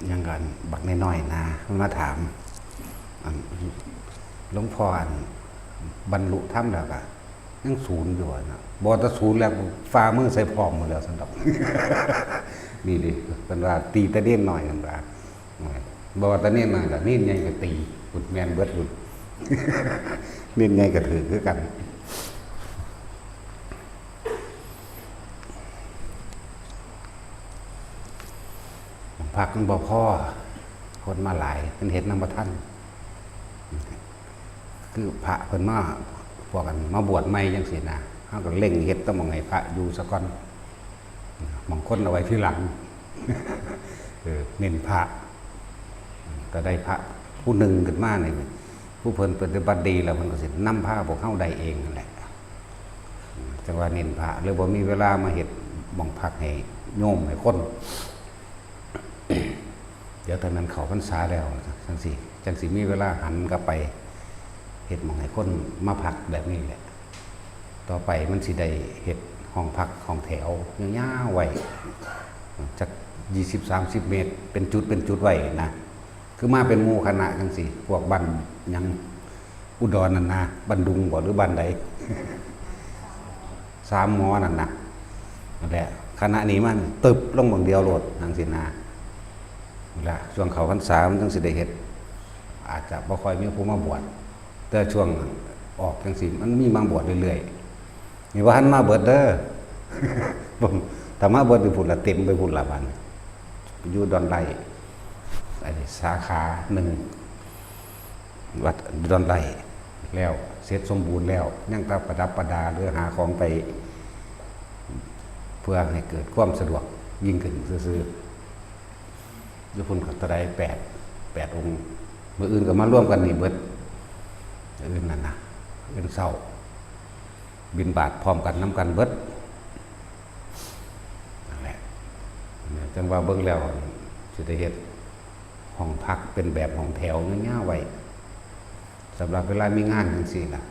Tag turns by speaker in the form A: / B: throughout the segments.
A: ยังกันบักน้อยๆนะมันมาถามหลวงพ่อบรรลุธรรมแล้วก็ยังศูนย์อยู่นะบอตศูนย์แล้วฟ้ามือใส่พร้อมหมดแล้วสำหรับ นี่ดิเป็นว่าตีตะเด่นหน่อยกันว่าบอตะเด่นหน่อยแต่นี่ไงก็ตีบุดแมนเบิดบุด นี่ไงก็ถือคือกันพักมันบ่พ่อคนมาหลายเป็นเห็นนำประท่านคือพระเพิ่นมาพวกกันมาบวชใหม่จังซี่นะเฮาก็เร่งเฮ็ดต้องมองให้พระอยู่ซะก่อนบางคนเอาไว้ที่หลัง เน้นพระก็ได้พระผู้หนึ่งขึ้นมานี่ผู้เพิ่นปฏิบัติดีแล้วเพิ่นก็สินำพาพวกเฮาได้เองนั่นแหละจังว่าเน้นพระหรือบ่มีเวลามาเฮ็ดบ่งพักให้โยมให้คนเดี๋ยวตอนนั้นเขาพรรษาแล้วจังสิมีเวลาหันกลับไปเฮ็ดหม่องให้คนมาพักแบบนี้แหละต่อไปมันสิได้เฮ็ดห้องพักห้องแถวยาวๆไว้จัก20-30 เมตรเป็นจุดไว้นะคือมาเป็นหมู่คณะจังสิพวกบ้านยังอุดรนั่นนะบ้านดุงบ่หรือบ้านใด 3 หมอนั่นนะนั่นแหละคณะนี้มันตึบลงบางเดียวโลดจังสินะละช่วงเขาพรรษามันต้องสิได้เฮ็ดอาจจะบ่ค่อยมีผู้มาบวชแต่ช่วงออกจังสิมันมีมาบวชเรื่อยๆนี่ว่าหันมาเบิดเด้อ ผมถ้ามาเบิดอยู่พุ่นละเต็มไปพุ่นละบัดอยู่ดอนไร่ไอ้สาขา1วัดดอนไร่แล้วเสร็จสมบูรณ์แล้วยังตาประดับประดาหรือหาของไปเพื่อให้เกิดความสะดวกยิ่งขึ้นซื่อๆยุพุนขัตได8 องค์มื้ออื่นก็มาร่วมกันนี่เบิดอื่นนั่นนะอื่นเศร้าบินบาทพร้อมกันน้ำกันเบิดนั่นแหละจังว่าเบิ่งแล้วสิได้เฮ็ดห้องพักเป็นแบบห้องแถวเงี้ยๆไว้สำหรับเวลามีงานจังซี่ล่ะ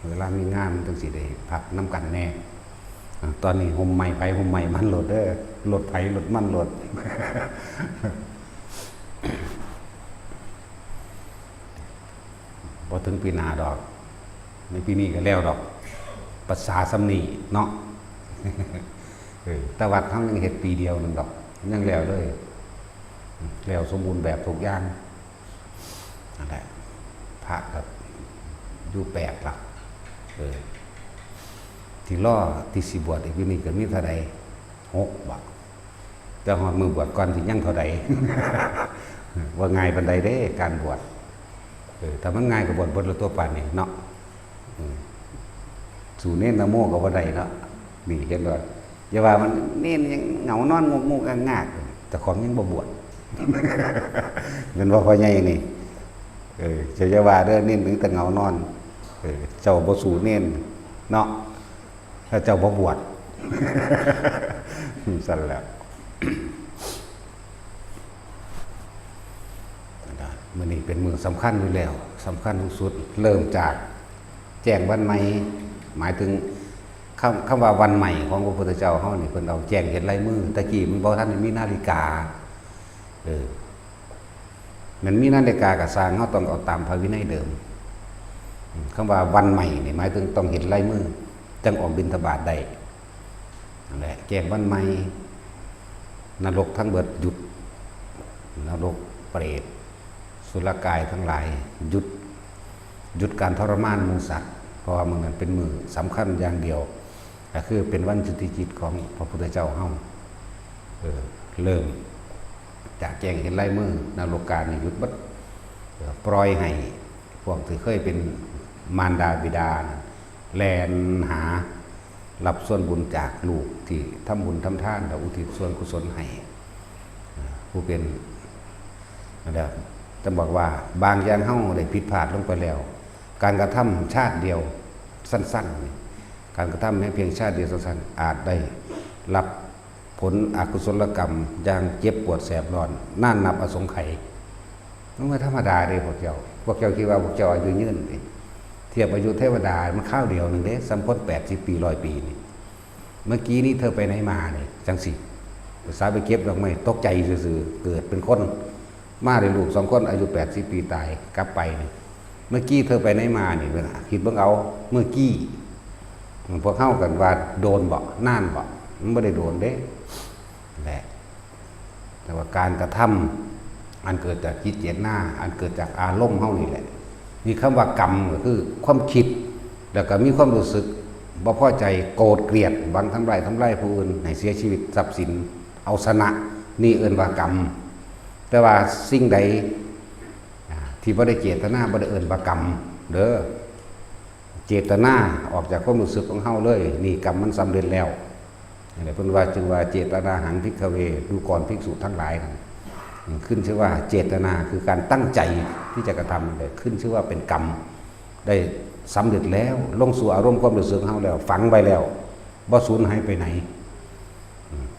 A: เวลามีงานจังซี่ได้พักน้ำกันแน่ตอนนี้ห่มใหม่ไผห่มใหม่มันโหลดเด้อโหลดไผโหลดมันโหลด พอถึงปีหน้าดอกในปีนี้ก็แล้วดอกภาษาสำนีเนาะ แต่วัดทั้งยังเฮ็ดปีเดียวนึงดอกยังแล้วเลยแล้วสมบูรณ์แบบทุกอย่างนั่นแหละพระกับอยู่8 หลักที่ล่อที่สิบวชอีกวินี่ก็มีเท่าใด6 บาทแต่หอดมือบวชก่อนสิยังเท่าใด ว่าง่ายปานใดเด้การบวชถ้ามันง่ายก็บวชละตัวปานนี่เนาะสู่เน้นนะโมก็บ่ได้เนาะนี่เห็นบ่อย่าว่ามันเน้นยังเหงานอนงกๆงากๆแต่ของยังบ่บวช เป็นว่าพ่อใหญ่นี่จะว่าเด้อเน้นถึงแต่เหงานอนเจ้าบ่สู่เน้นเนาะถ้าเจ้าบ่บวช สั่นแล้วมื้อนี้เป็นมื้อสำคัญอยู่แล้วสำคัญที่สุดเริ่มจากแจ้งวันใหม่หมายถึงคำว่าวันใหม่ของพระพุทธเจ้าเฮานี่เพิ่นเอาแจ้งเห็นลายมือตะกี้มันบ่ทันมีนาฬิกามันมีนาฬิกาก็สร้างเฮาต้องเอาตามพระวินัยเดิมคำว่าวันใหม่นี่หมายถึงต้องเห็นลายมือจังออกบิณฑบาตได้นั่นแหละแจ้งวันใหม่นรกทั้งเบิดหยุดนรกเปรตสุรกายทั้งหลายหยุดการทรมานหมู่สัตว์เพราะว่ามันนั้นเป็นมือสำคัญอย่างเดียวก็คือเป็นวันจุติจิตของพระพุทธเจ้าเฮาเริ่มจากแจ้งเห็นลายมือนรกกานี่หยุดบัดปล่อยให้พวกที่เคยเป็นมารดาบิดาแลนหารับส่วนบุญจากลูกที่ทำบุญทำทานแล้วอุทิศส่วนกุศลให้ผู้เป็นนั่นแหละจะบอกว่าบางอย่างเฮาได้ผิดพลาดลงไปแล้วการกระทำชาติเดียวสั้นๆการกระทำเพียงชาติเดียวสั้นๆอาจได้รับผลอกุศลกรรมอย่างเจ็บปวดแสบร้อนน่านับอสงไขยมันไม่ธรรมดาเลยพวกเจ้าคิดว่าพวกเจ้าอายุยืนเทียบอายุเทวดามันข้าวเดียวหนึ่งเด้สัมพน80 ปี100 ปีนี่เมื่อกี้นี่เธอไปไหนมาเนี่ยจังสิ สายไปเก็บดอกไม้ตกใจซื่อๆเกิดเป็นคนมาได้ลูก2 คนอายุ80 ปีตายกลับไปนี่เมื่อกี้เธอไปไหนมานี่เวลาคิดเบิ่งเอาเมื่อกี้พวกเข้ากันว่าโดนบ่น่านบ่มันไม่ได้โดนเด้แหละแต่ว่าการกระทำอันเกิดจากจิตเจตนาอันเกิดจากอารมณ์เฮานี่แหละมีคำว่ากรรมก็คือความคิดแล้วก็มีความรู้สึกบ่พอใจโกรธเกลียดบังทำลายผู้อื่นให้เสียชีวิตทรัพย์สินเอาชนะนี่เอิ้นว่ากรรมแต่ว่าสิ่งใดที่บ่ได้เจตนาบ่ได้เอิ้นว่ากรรมเด้อเจตนาออกจากความรู้สึกของเฮาเลยนี่กรรมมันสำเร็จแล้วนี่เพิ่นว่าจึงว่าเจตนาหังภิกขเวดูก่อนภิกษุทั้งหลายขึ้นชื่อว่าเจตนาคือการตั้งใจที่จะกระทำเลยขึ้นชื่อว่าเป็นกรรมได้สำเร็จแล้วลงสู่อารมณ์ความรู้สึกเฮาแล้วฝังไว้แล้วบ่สูญหายไปไหน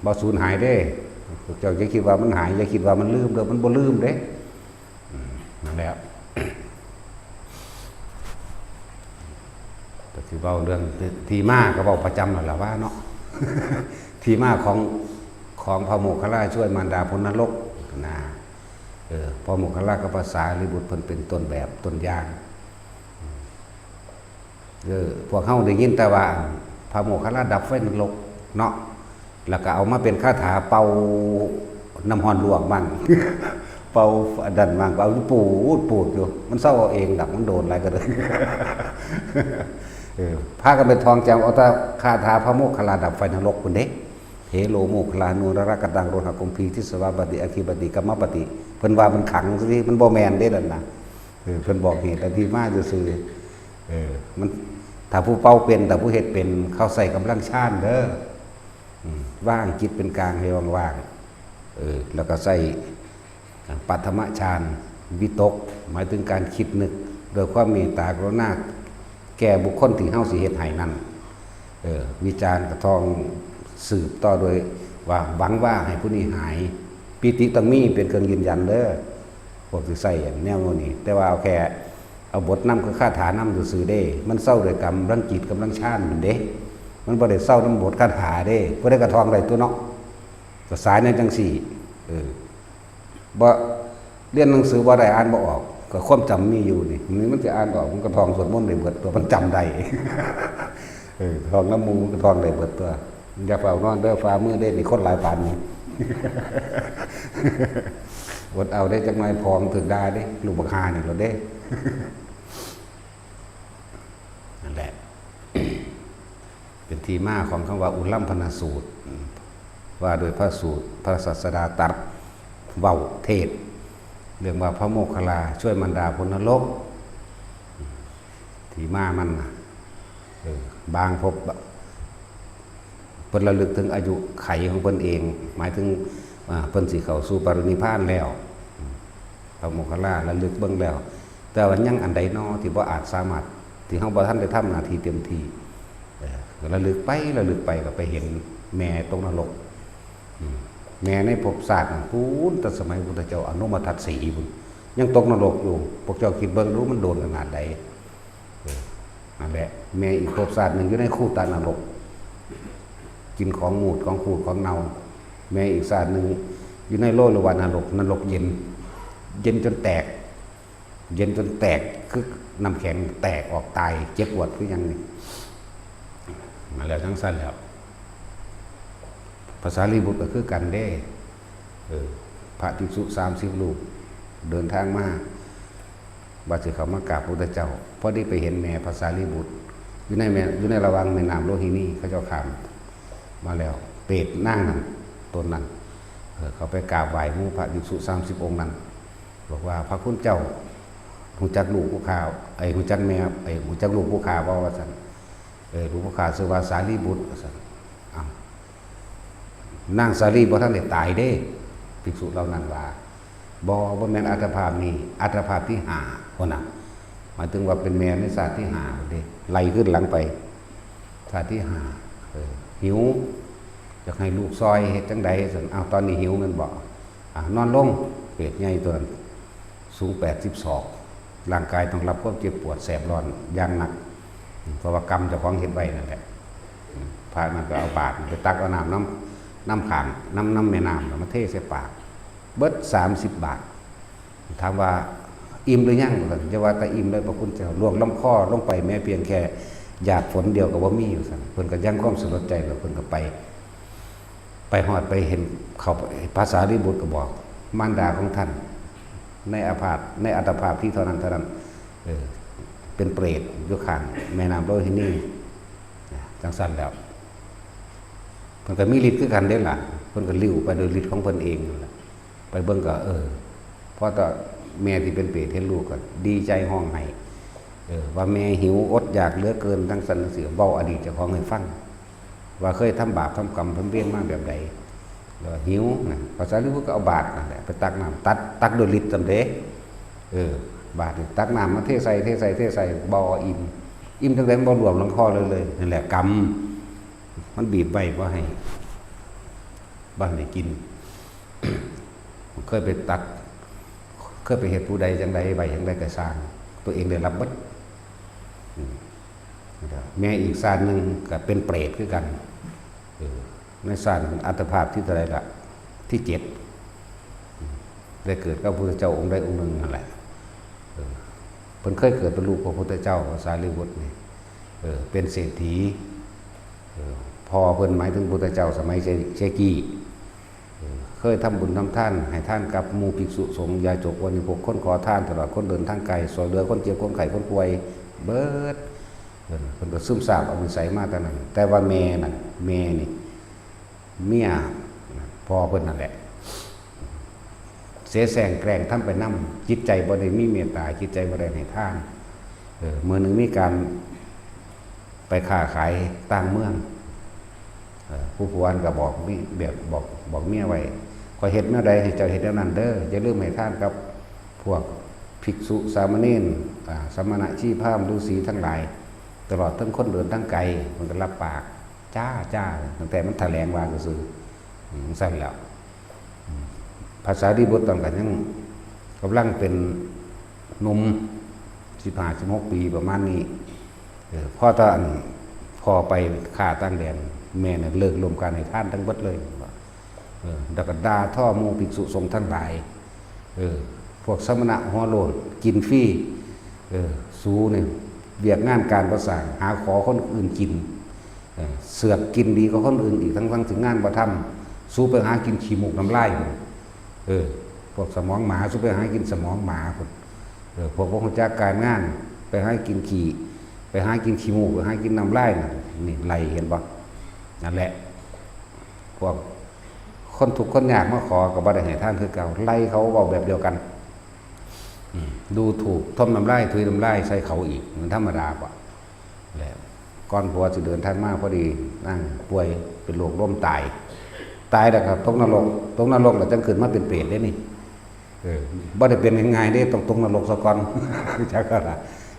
A: บ่สูญหายเด้เจ้าอย่าคิดว่ามันหายอย่าคิดว่ามันลืมเด้อมันบ่ลืมเด้นั่นแหละแต่ที่เว้าเรื่องทีมาก็เว้าประจำนั่นล่ะว่าเนาะ ทีมาของพระโมคคัลลาช่วยมารดาพ้นนรกนะพระโมคคัลลากับภาษาลิบุตรเพิ่นเป็นต้นแบบต้นอย่างพวกเฮาได้ยินแต่ว่าพระโมคคัลลาดับไฟนรกเนาะแล้วก็เอามาเป็นคาถาเป่าน้ำฮ้อนลวกมัน เป่าดันมันเอาปูดอยู่มันเศร้าเอาเองดับมันโดนอะไรก็เลยพากันเป็นทองแจวเอาแต่คาถาพระโมคคัลลาดับไฟนรกคนเด็กเฮโลโมคคัลลานูรรักตังโรหะกุมพีทิสวาปฏิอคิปฏิกัมมปฏิเพิ่นว่ามันขังสิมันบ่แม่นเด้นั่นน่ะเพิ่นบอกเหตุที่มาซื่อมันถ้าผู้เป่าเป็นถ้าผู้เฮ็ดเป็นเขาใส่กำลังชานเด้อว่างจิตเป็นกลางให้ว่างๆแล้วก็ใส่ปัทมฌานวิตกหมายถึงการคิดนึกโดยความเมตตากรุณาแก่บุคคลที่เฮาสิเฮ็ดให้นั้นวิจารณ์กระทองสืบต่อโดยว่าหวังว่าให้ผู้นี้หายปิติตังมีเป็นเครื่องยืนยันเด้อพวกสิใส่อย่างแนวโน้นนี่แต่ว่าเอาแค่เอาบทนำคือคาถานำซื่อๆเด้มันเศร้าด้วยกรรมรังจิตกำลังชาญมันเด้มันบ่ได้เศร้านำบทคาถาเด้บ่ได้กระทองได้ตัวเนาะก็สายในจังสี่บ่เรียนหนังสือบ่ได้อ่านบ่ออกก็ความจำมีอยู่นี่มันจะอ่านออกมันก็ทองสวดมนต์ได้เบิดตัวมันจำได้ ทองน้ำมูก็ทองได้เบิดตัวอย่าเฝ้านอนเด้อฟ้ามือเด้นี่คนหลายปานนี้ อดเอาได้จังไงพองถึงได้เด้ลูกบักฮานี่เราเด้ นั่นแหละ เป็นที่มาของคำว่าอุลัมพนสูตรว่าโดยพระสูตรพระศาสดาตรัสเว้าเทศเรื่องว่าพระโมคคัลลาช่วยมารดาพ้นนรกที่มามันบางพบเพิ่นระลึกถึงอายุไขของเพิ่นเองหมายถึงเพิ่นสิเข้าสู่ปรินิพพานแล้วพระโมคคัลลาระลึกเบิ่งแล้วแต่ว่ายังอันใดน้อที่บ่อาจสามารถที่เฮาบ่ทันได้ทำหน้าที่เต็มที่ระลึกไปก็ไปเห็นแม่ตกนรกแม่ในภพชาติพูนแต่สมัยพุทธเจ้าอนุมาทัตสีพุ่นยังตกนรกอยู่พวกเจ้าคิดเบิ่งรู้มันโดนขนาดใดนั่นแหละแม่อีกภพชาตินึงอยู่ในคู่ตานรกกินของมูดของขูดของเน่าแม่อีกชาตินึงอยู่ในโลกหรือว่านรกเย็นจนแตกคือน้ำแข็งแตกออกตายเจ็บปวดคือยังนี่มาแล้วทั้งสั้นแล้วภาษาลีบุตรก็คือกันเด้พระภิกษุ30 รูปเดินทางมาบาสิเขามากราบพระพุทธเจ้าพอได้ไปเห็นแม่ภาษาลีบุตรอยู่ในระหว่างแม่น้ำโลหินีเขาเจ้าขามมาแล้วเปรตนั่งนั่นตนนั้นเขาไปกราบไหว้หมู่พระภิกษุ30 องค์นั้นบอกว่าพระคุณเจ้าหูจักลูกผู้ข่าวหูจักแม่หูจักลูกผู้ข่าวว่าซั่นลูกผู้ข่าวชื่อว่าสารีบุตรว่าซั่นนางสารีบ่ทันได้ตายเด้ภิกษุเหล่านั้นว่าบ่แม่นอัตภาพนี้อัตภาพที่5พุ่นน่ะหมายถึงว่าเป็นแม่ในชาติที่5เด้ไล่ขึ้นหลังไปชาติที่5หิวอยากให้ลูกซอยเฮ็ดจังใดซั่นตอนนี้หิวแม่นบ่นอนลงเปรตใหญ่ตัวนั้นสูง80 ศอกร่างกายต้องรับความเจ็บปวดแสบร้อนอย่างหนักเพราะว่ากรรมเจ้าของเฮ็ดไว้นั่นแหละพระมันก็เอาบาตรไปตักเอาน้ น้ำขางน้ำแม่น้ำมาเทใส่ปากเบิด30 บาทถามว่าอิ่มหรือยังจะว่าแต่อิ่มเลยพระคุณเจ้าล่วงลำคอลงไปแม้เพียงแค่หยาดฝนเดียวกับว่ามีอยู่สั่นเพิ่นก็ยังความสนใจแล้วเพิ่นก็ไปฮอดไปเห็นเขาภาษาลิบุตรก็บอกมารดาของท่านในอัตภาพที่เท่านั้นเป็นเปรตอยู่ข้างแม่น้ำโรฮินีจังซั่นแล้วเพิ่นก็มีฤทธิ์คือกันเด้ล่ะเพิ่นก็ลิ้วไปโดยฤทธิ์ของเพิ่นเองนั่นแหละไปเบิ่งก็เพราะต่อแม่ที่เป็นเปรตเห็นลูกก็ดีใจห้องไห้ว่าแม่หิวอดอยากเหลือเกินทั้งสันเสือเว้าอดีตเจ้าของให้ฟังว่าเคยทำบาปทำกรรมทำเวรมาแบบใดแล้วหิวนะภาษาลิบุตรก็เอาบาตรนั่นแหละไปตักน้ำตักโดยฤทธิ์สำเร็จบาตรตักน้ำมาเทใส่บ่อิ่มจังได๋บ่รวมลงคอเลยนั่นแหละกรรมมันบีบไว้บ่ให้บ้านได้กิน เคยไปตักเคยไปเฮ็ดผู้ใดจังไดไว้จังไดก็สร้างตัวเองได้รับเบิดแม่อีกศาสตร์นึงก็เป็นเปรตคือกันในศาสตร์อัตภาพที่เท่าไหร่ล่ะที่7ได้เกิดกับพระพุทธเจ้าองค์ใดองค์หนึ่งนั่นแหละเพิ่นเคยเกิดเป็นลูกพระพุทธเจ้าสารีบุตรนี่เป็นเศรษฐีพอเพิ่นหมายถึงพุทธเจ้าสมัยเชกีเคยทำบุญทำทานให้ท่านกับหมู่ภิกษุสงฆ์ยาจกวันนี้พวกคนขอทานตลอดคนเดินทางไกลสอยเหลือคนเจ็บคนไข้คนป่วยเบิดเพิ่นก็ซึมซาบเอานิสัยมาแต่นั้นแต่ว่าแม่นี่เมียพอเพิ่นนั่นแหละเสียแสงแกล้งทำไปนำจิตใจบ่ได้มีเมตตาจิตใจบ่ได้ให้ทานมื้อนึงมีการไปค้าขายต่างเมืองผู้ผัวก็บอกมีแบบบอกเมียไว้ขอเฮ็ดแนวใดให้เจ้าเฮ็ดแนวนั้นเด้ออย่าลืมให้ทานกับพวกภิกษุสามเณรสมณะชีพราหมณ์ฤาษีทั้งหลายตลอดทั้งคนเดินทั้งไกลมันก็รับปากจ้าตั้งแต่มันแถลงว่าซื่อๆสั่นแล้วภาษาดิบุตรต่างกันยังกำลังเป็นหนุ่ม15-16 ปีประมาณนี้พอไปฆ่าตั้งแดนแม่เนี่ยเลิกรวมกันให้ท่านทั้งเบิดเลยดักดาท่อหมู่ภิกษุสงฆ์ทั้งหลายพวกสมณะหัวโลนกินฟรีสูเนี่ยเบียกงานการประสานหาขอคนอื่นกินเสือกกินดีกว่าคนอื่นอีกทั้งถึงงานประทำสู้ไปหากินขี้มูกน้ำลายพวกสมองหมาสู้ไปหากินสมองหมาพวกหัวจักการงานไปหากินขี้ไปหากินขี้มูกไปหากินน้ำลายนี่ไหลเห็นปะนั่นแหละพวกคนทุกข์คนยากมาขอกับบ่ได้ให้ท่านคือเก่าไล่เขาบอกแบบเดียวกันดูถูกทมน้ำลายถุยน้ำลายใส่เขาอีกมันธรรมดากว่าแล้วก่อนผัวจะเดินทางมาพอดีนั่งป่วยเป็นโรคล้มตายแล้วครับตกนรกแล้วจังขึ้นมาเป็นเปรตได้นี่บ่ได้เป็นง่ายๆได้ต้องตกนรกซะก่อนจักก็ล่ะ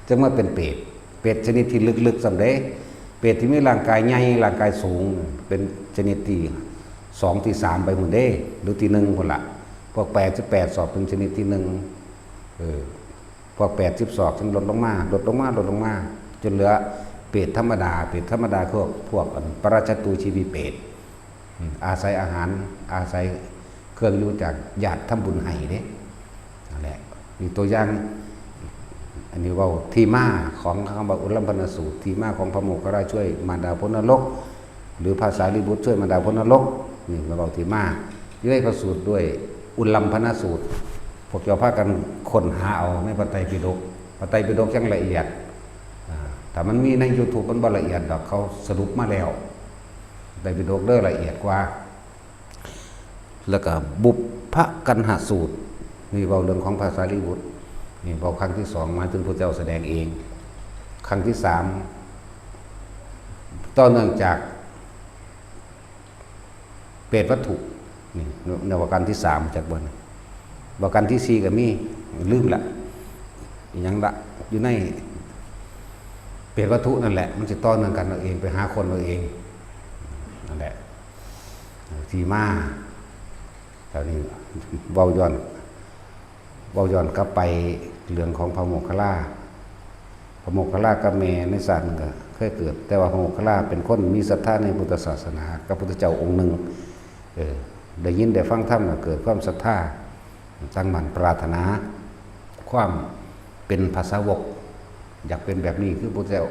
A: จังมาเป็นเปรตชนิดที่ลึกๆสำเร็จเปรตที่มีร่างกายใหญ่ร่างกายสูงเป็นชนิดที่2 ที่ 3ไปหมดเด้หรือที่1พุ่นล่ะพวก88 ศอกเป็นชนิดที่1พวก80 ศอกจึงลดลงมาจนเหลือเปรตธรรมดาพวกปราชตูชีวีเปรตอาศัยอาหารอาศัยเครื่องอยู่จากญาติทำบุญให้เด้นั่นแหละมีตัวอย่างอันนี้ว่าที่มาของคำว่าอุลัมพนสูตรที่มาของพระโมคคัลลาช่วยมารดาพ้นนรกหรือภาษาลิบุตรช่วยมารดาพ้นนรกนี่มาบอกที่มาด้วยพระสูตรด้วยอุลัมพนสูตรพวกเจ้าพากันค้นหาเอาในพระไตรปิฎกจังละเอียดแต่มันมีใน YouTube มันบ่ละเอียดดอกเขาสรุปมาแล้วไตรปิฎกเด้อละเอียดกว่าแล้วก็บุพพกันหสูตรนี่เว้าเรื่องของภาษาลิบุตรนี่เว้าครั้งที่2มาถึงพระเจ้าแสดงเองครั้งที่3ต่อเนื่องจากเปรตวัตถุนี่ในวรรณที่3จากบนวรรณที่4ก็มีลืมละยังละอยู่ในเปรตวัตถุนั่นแหละมันจะต่อเนื่องกันเอาเองไปหาคนเอาเองนั่นแหละทีมาแถวนี้เว้าย้อนกลับไปเรื่องของพระโมคคัลลากับแม่ในศาสตร์ก็เคยเกิดแต่ว่าพระโมคคัลลาเป็นคนมีศรัทธาในพุทธศาสนากับพุทธเจ้าองค์หนึ่ง ได้ยินได้ฟังธรรมเกิดความศรัทธาตั้งมั่นปรารถนาความเป็นภาษาวกอยากเป็นแบบนี้คือพระเจ้า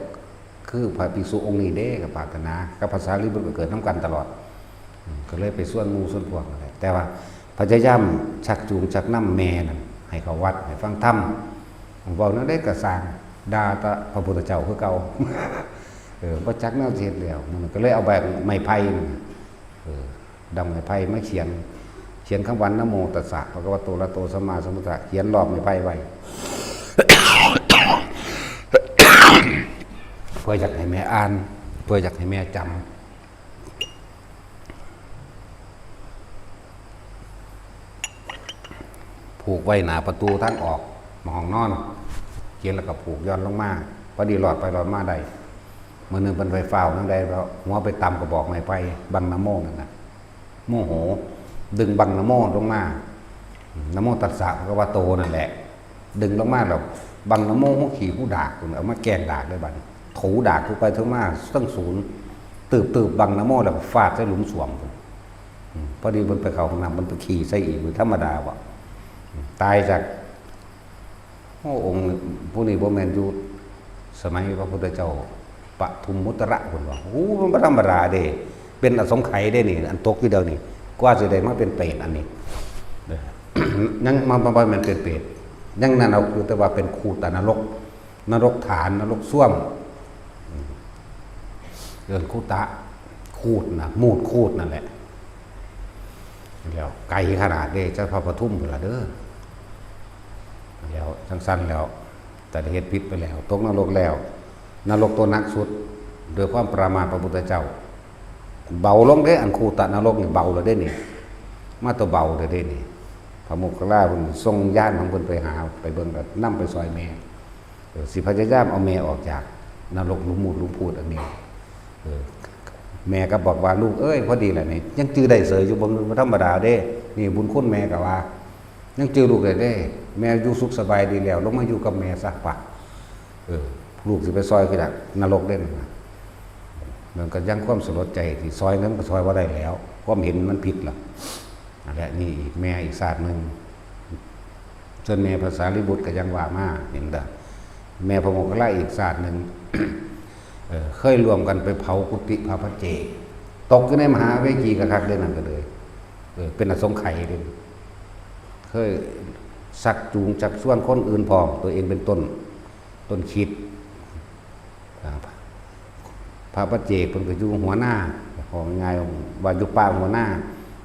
A: คือพระภิกษุองค์นี้เด้กับปรารถนากับภาษาลิบุตรก็เกิดน้ำกันตลอดก็เลยไปส่วนมูส่วนพวกอะไรแต่ว่าพยายามชักจูงชักน้ำแม่นั่นให้เขาวัดให้ฟังธรรมผมบอกนั่นได้กระสางดาตะพระพุทธเจ้าคือเก่าพระจักแนวเทียนแล้วมันก็เลยเอาแบบไม้ไผ่ดำไม้ไผ่ไม่เขียนคำวันนะโมตัสสะภะคะวะโตอะระหะโตสัมมาสัมพุทธัสสะเขียนรอบไม้ไผ่ไว้ เพื่ออยากให้แม่อ่านเพื่ออยากให้แม่จำผูกไว้หน้าประตูทางออกห้องนอนเขียนแล้วก็ผูกย้อนลงมาพอดีหลอดไปหลอดมาได้เมื่อนึงเป็นไฟฟ้านั่นได้แล้วหัวไปตำกระบอกไม้ไผ่บังนะโมนั่นนะโมโหดึงบังนะโมลงมานะโมตัสสะภะคะวะโตนั่นแหละดึงลงมาแล้วบังนะโมหัวขี่ผู้ดากเอามาแกงดากได้บัดถูดากทุกไปทุกมาตั้งศูนย์ตืบบังนะโมแล้วฟาดใส่หลุมสวมพอดีมันไปเข้าห้องน้ำมันไปขี่ใส่อีกธรรมดาวะตายจากโอ้องค์ผู้นี้บ่แม่นอยู่สมัยพระพุทธเจ้าปทุมมุตระคนว่าโอ้มันบ่ธรรมดาเด้เป็นอสงไขยได้นี่อันตกอยู่เดียวนี่กว่าสิได้มาเป็นเปรตอันนี้ยังมาบ่แม่นเป็นเปรตยังนั่นเอาคือแต่ว่าเป็นคูตนรกฐานนรกส้วมเรื่องคูตะคูดนะมูดคูดนั่นแหละแล้วไกลขนาดเด้เจ้าพระปทุมพุ่นล่ะเด้อแล้วสั้นๆแล้วแต่เหตุผิดไปแล้วตกนรกแล้วนรกตัวนักสุดโดยความประมาทพระพุทธเจ้าเบาลงเด้อันคูตะนรกนี่เบาแล้วเด้นี่มาตัวเบาเลยเด้นี่พระโมคคัลลาเพิ่นส่งญาติของเพิ่นไปหาไปเบิ่งก็นำไปซอยแม่สิพยายามเอาแม่ออกจากนรกหลุมมูดหลุมพูดอันนี้แม่ก็บอกว่าลูกเอ้ยพอดีแหละนี่ยังจื้อได้เสยอยู่บ่ธรรมดาเด้นี่บุญคุณแม่ก็ว่ายังจื้อลูกได้เด้แม่อยู่สุขสบายดีแล้วลงมาอยู่กับแม่ซะปะลูกสิไปซอยคือจากนรกเด้นะมันก็ยังความสลดใจที่ซอยนั้นก็ซอยบ่ได้แล้วความเห็นมันผิดล่ะนั่นแหละนี่อีกแม่อีกศาสตร์นึงส่วนแม่ภาษาลิบุตรก็ยังว่ามาเห็นเด้อแม่พระโมคคัลลาอีกศาสตร์นึงเคยรวมกันไปเผากุฏิพระปัจเจกตกอยู่ในมหาเวจีกระคักได้นั่นก็เลยเป็นอสงไขยเลยเคยสักจูงจักส่วนคนอื่นพอตัวเองเป็นต้นคิดพระปัจเจกเป็นก็อยู่หัวหน้าของง่ายว่าอยู่ป่าหัวหน้า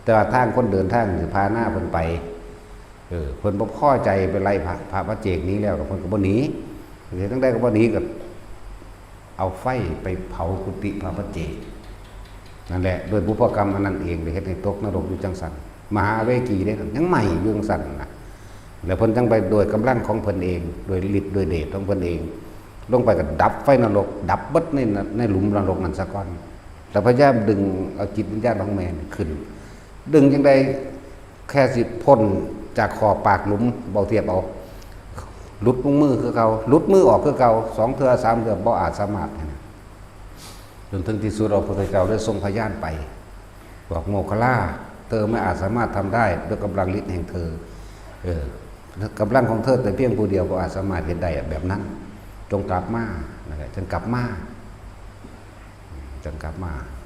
A: แต่ว่าทางคนเดินทางสิพาหน้าเพิ่นไปเพิ่นบ่พอใจไปไล่พระปัจเจกนี้แล้วเพิ่นก็บ่หนีเฮ็ดจังได๋ก็บ่หนีก็เอาไฟไปเผากุฏิพระปัจเจกนั่นแหละโดยบุพกรรมอันนั้นเองได้เฮ็ดให้ตกนรกอยู่จังซั่นมหาเวกีได้ยังใหม่อยู่จังซั่นน่ะแล้วเพิ่นจังไปโดยกำลังของเพิ่นเองโดยฤทธิ์โดยเดชของเพิ่นเองลงไปก็ดับไฟนรกดับเบิดในหลุมนรกนั่นซะก่อนแต่พยายามดึงเอาจิตวิญญาณของแม่ขึ้นดึงจังได๋แค่สิพ้นจากขอบปากหลุมเบาเทียบเอาหลุดมือคือเก่าหลุดมือออกคือเก่า2เทื่อ3เทื่อบ่อาจสามารถจนถึงที่สุดพระพุทธเจ้าได้ทรงพยานไปบอกโมคคัลลาเธอไม่อาจสามารถทำได้ด้วยกำลังฤทธิ์แห่งเธอกำลังของเธอแต่เพียงผู้เดียวบ่อาจสามารถเห็นได้แบบนั้นจงกลับมานะครับจงกลับมา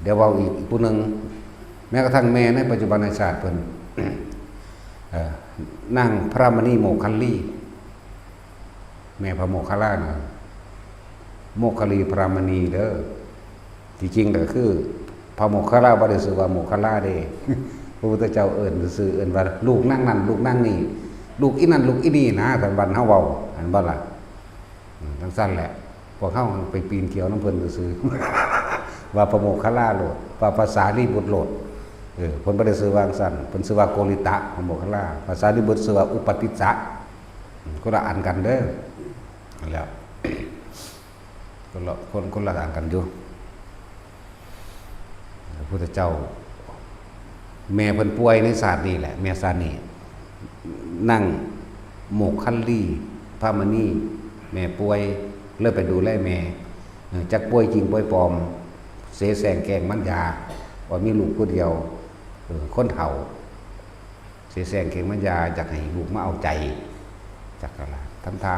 A: เดี๋ยวเว้าอีกผู้นึงแม้กระทั่งแม่ในปัจจุบันในศาสตร์เพิ่นนั่งพระมณีโมคคัลลีแม่พระโมคคัลลานะโมคคัลลีพระมณีเด้อที่จริงก็คือพระโมคคัลลาบ่ได้ชื่อว่าโมคคัลลาเด้พระพุทธเจ้าเอิ้นซื่อเอิ้นว่าลูกนั่งนั่นลูกนั่งนี่ลูกอีนั่นลูกอีนี่นะแต่วันเฮาเว้าอันบ่ล่ะจังซั่นแหละพวกเฮาไปปีนเกี่ยวน้ำเพิ่นซื่อว่าพระโมคคัลลาโลดว่าภาษาลีบุตรโลดเพิ่นบ่ได้ชื่อว่าจังซั่นเพิ่นชื่อว่าโกริตะพระโมคคัลลาภาษาลีบุตรชื่อว่าอุปติสสะคนละอันกันเด้อแล้วคนละอันกันอยู่พระพุทธเจ้าแม่เพิ่นป่วยในศาสตร์นี้แหละแม่ศาสตร์นี้นั่งโมคคัลลีพระมณีแม่ป่วยเลิกไปดูแลแม่จักป่วยจริงป่วยปลอมเสแสร้งแกล้งมันยาว่ามีลูกผู้เดียว คนเฒ่าเสียแสงเข่งมันยาจากให้ลูกมาเอาใจจากอะไรทำทา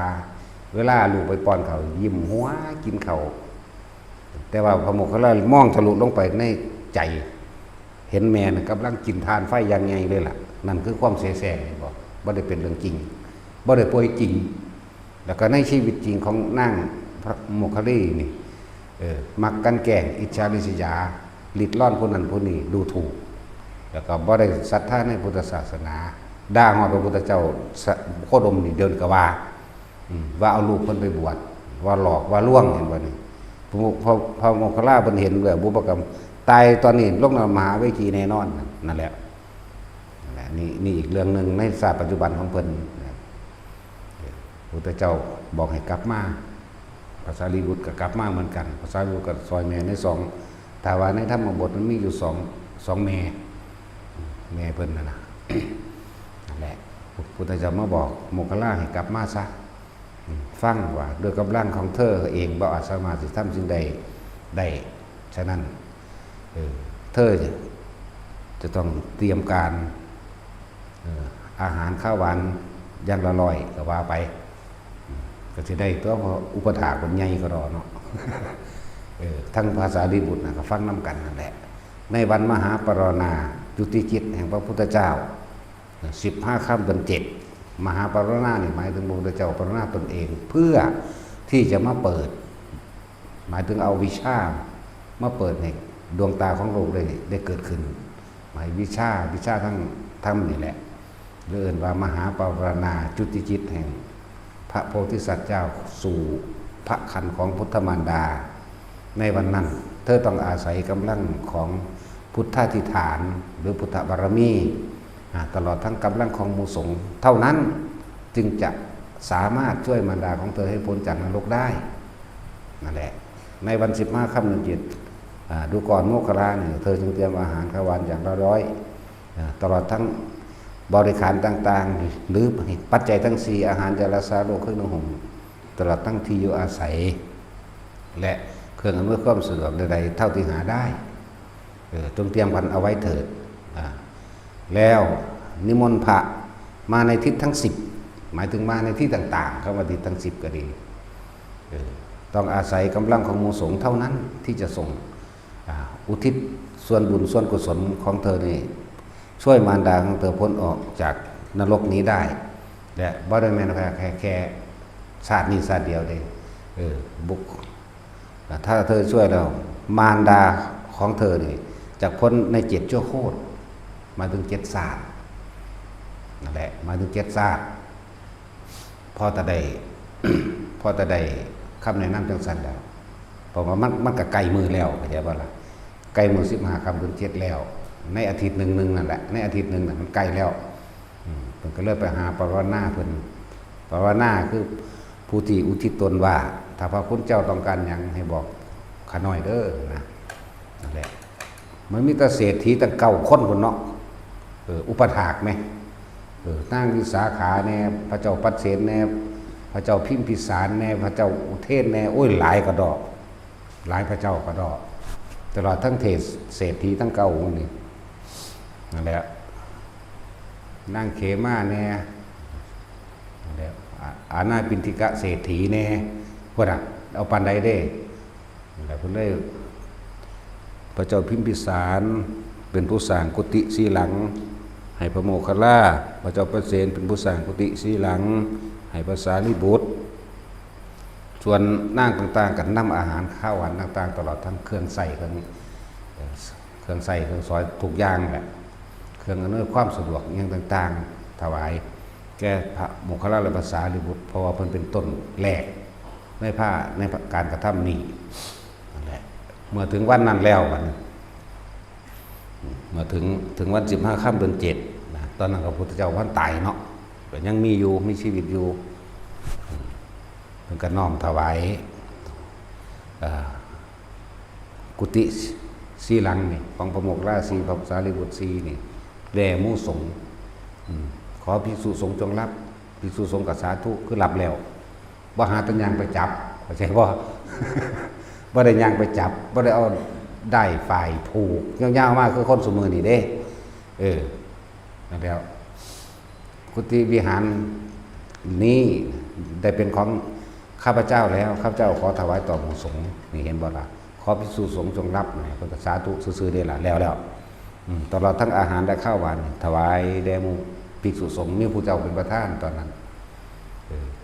A: เวลาลูกไปป้อนเขายิ้มหัวกินเขาแต่ว่าพระโมคคัลลามองทะลุลงไปในใจเห็นแม่กำลังกินทานไฟยังไงเลยล่ะนั่นคือความเสียแสงบอกบ่ได้เป็นเรื่องจริงบ่ได้ป่วยจริงแล้วก็ในชีวิตจริงของนั่งพระโมคคัลลีนี่มักกันแกล้งอิจฉาริษยาลิดล่อนผู้นั้นผู้นี้ดูถูกแล้วก็บ่ได้ศรัทธาในพุทธศาสนาด่าฮอดพระพุทธเจ้าโคดมนี่เดินก็ว่าเอาลูกเพิ่นไปบวชว่าหลอกว่าล่วงเห็นบ่นี่พระโมคคัลลาเพิ่นเห็นแบบบุพกรรมตายตอนนี้ลงมหาเวทีแน่นอนนั่นแหละนี่อีกเรื่องนึงในศาสตร์ปัจจุบันของเพิ่นพุทธเจ้าบอกให้กลับมาภาษาลีบุตรก็กลับมาเหมือนกันภาษาลีบุตรกับซอยแม่ในสองแต่ว่าในธรรมบทมันมีอยู่สองแม่เพิ่นนั่นแหละพุทธเจ้ามาบอกโมคคัลลาให้กลับมาซะฟังว่าด้วยกำลังของเธอเองบ่อาจสามารถสิทำสิ่งใดได้ฉะนั้นเธอจะต้องเตรียมการอาหารข้าวหวานอย่างละร้อยก็ว่าไปก็จะได้ตัวอุปถากคนใหญ่ก็รอเนาะทั้งภาษาลีบุตรก็ฟังน้ำกันนั่นแหละในวันมหาปรณาจุติจิตแห่งพระพุทธเจ้า15 ค่ำเดือน7มหาปรณาหมายถึงพระพุทธเจ้าปรณาตนเองเพื่อที่จะมาเปิดหมายถึงเอาวิชามาเปิดในดวงตาของโลกได้เกิดขึ้นหมายวิชาทั้งธรรมนี่แหละเรียกว่ามหาปรณาจุติจิตแห่งพระโพธิสัตว์เจ้าสู่พระคันของพุทธมารดาในวันนั้นเธอต้องอาศัยกำลังของพุทธาธิฐานหรือพุทธบารมีตลอดทั้งกำลังของหมู่สงฆ์เท่านั้นจึงจะสามารถช่วยมารดาของเธอให้พ้นจากนรกได้นั่นแหละในวัน15 ค่ำเดือน7ดูก่อนโมคคัลลาเนี่ยเธอจึงเตรียมอาหารข้าวหวานอย่างละร้อยตลอดทั้งบริขารต่างๆหรือปัจจัยทั้ง4อาหารจาราสาโลเครื่องนุ่งห่มตลอดทั้งที่อยู่อาศัยและเครื่องอำนวยความสะดวกใดๆเท่าที่หาได้จงเตรียมกันเอาไว้เถิดแล้วนิมนต์พระมาในทิศทั้ง10หมายถึงมาในที่ต่างๆเข้ามาทิศทั้ง10ก็ดีต้องอาศัยกำลังของหมู่สงฆ์เท่านั้นที่จะส่งอุทิศส่วนบุญส่วนกุศลของเธอนี่ช่วยมารดาของเธอพ้นออกจากนรกนี้ได้และบ่ได้แม่นแค่ชาตินี้ชาติเดียวเด้บุกถ้าเธอช่วยเรามารดาของเธอนี่จากพ้นใน7 ชั่วโคตรมาถึง7 ศาสตร์นั่นแหละมาถึง7 ศาสตร์พอแต่ได้คำแนะนำจังสันแล้วเพราะว่ามันก็ไกลมือแล้วเข้าใจบ่ล่ะไกลมือ15 ค่ำเดือน7แล้วในอาทิตย์หนึ่งนั่นแหละในอาทิตย์หนึ่งมันใกล้แล้วเพิ่นก็เลยไปหาปรณาเพิ่นปรณาคือผู้ที่อุทิศตนว่าถ้าพระคุณเจ้าต้องการหยังให้บอกข้าน้อยเด้อนะนั่นแหละมันมีแต่เศรษฐีตั้ง9 คนพุ่นเนาะอุปถากไหมนางวิสาขาแน่พระเจ้าปัสเสนแน่พระเจ้าพิมพิสารแน่พระเจ้าอุเทนแน่โอ้ยหลายกระดอกหลายพระเจ้ากระดอกตลอดทั้งเศรษฐีทั้ง9 คนนี่นั่นแหละนางเขมาแน่นั่นแหละอาณาปินทิกะเศรษฐีแน่พวกน่ะเอาปานใดเด้นั่นแหละเพิ่นเลยพระเจ้าพิมพิสารเป็นผู้สร้างกุฏิสีหลังให้พระโมคคัลลาพระเจ้าประเสนเป็นผู้สร้างกุฏิสีหลังให้พระสารีบุตรส่วนนางต่างๆกันนำอาหารข้าวหวานต่างๆตลอดทั้งเครื่องใส่เครื่องใส่เครื่องซอยทุกอย่างแหละเครื่องอำนวยความสะดวกอย่างต่างๆถวายแก่พระโมคคัลลาและพระสารีบุตรเพราะว่าเพิ่นเป็นต้นแรกในการกระทำนี้นั่นแหละเมื่อถึงวันนั้นแล้วมาถึงวัน15 ค่ำเดือน7นะตอนนั้นพระพุทธเจ้าท่านตายเนาะก็ยังมีชีวิตอยู่เพิ่นก็น้อมถวายกุฏิสีหลังนี่ของพระโมคคัลลาสีพระสารีบุตรสีนี่แด่หมู่สงฆ์ขอภิกษุสงฆ์จงรับภิกษุสงฆ์ก็สาธุคือรับแล้วบ่หาตัญญังไปจับเข้าใจบ่ บ่ได้ย่างไปจับบ่ได้เอาได้ฝ่ายผูกยาวๆมากคือคนสมือนี่เด้ นั่นแล้วกุฏิวิหารนี้ได้เป็นของข้าพเจ้าแล้วข้าพเจ้าขอถวายต่อหมู่สงฆ์นี่เห็นบ่ล่ะขอภิกษุสงฆ์จงรับหน่อยคนก็สาธุซื่อๆได้ล่ะแล้วตลอดทั้งอาหารและข้าวหวานถวายแด่หมู่ภิกษุสงฆ์มีผู้เจ้าเป็นประธานตอนนั้น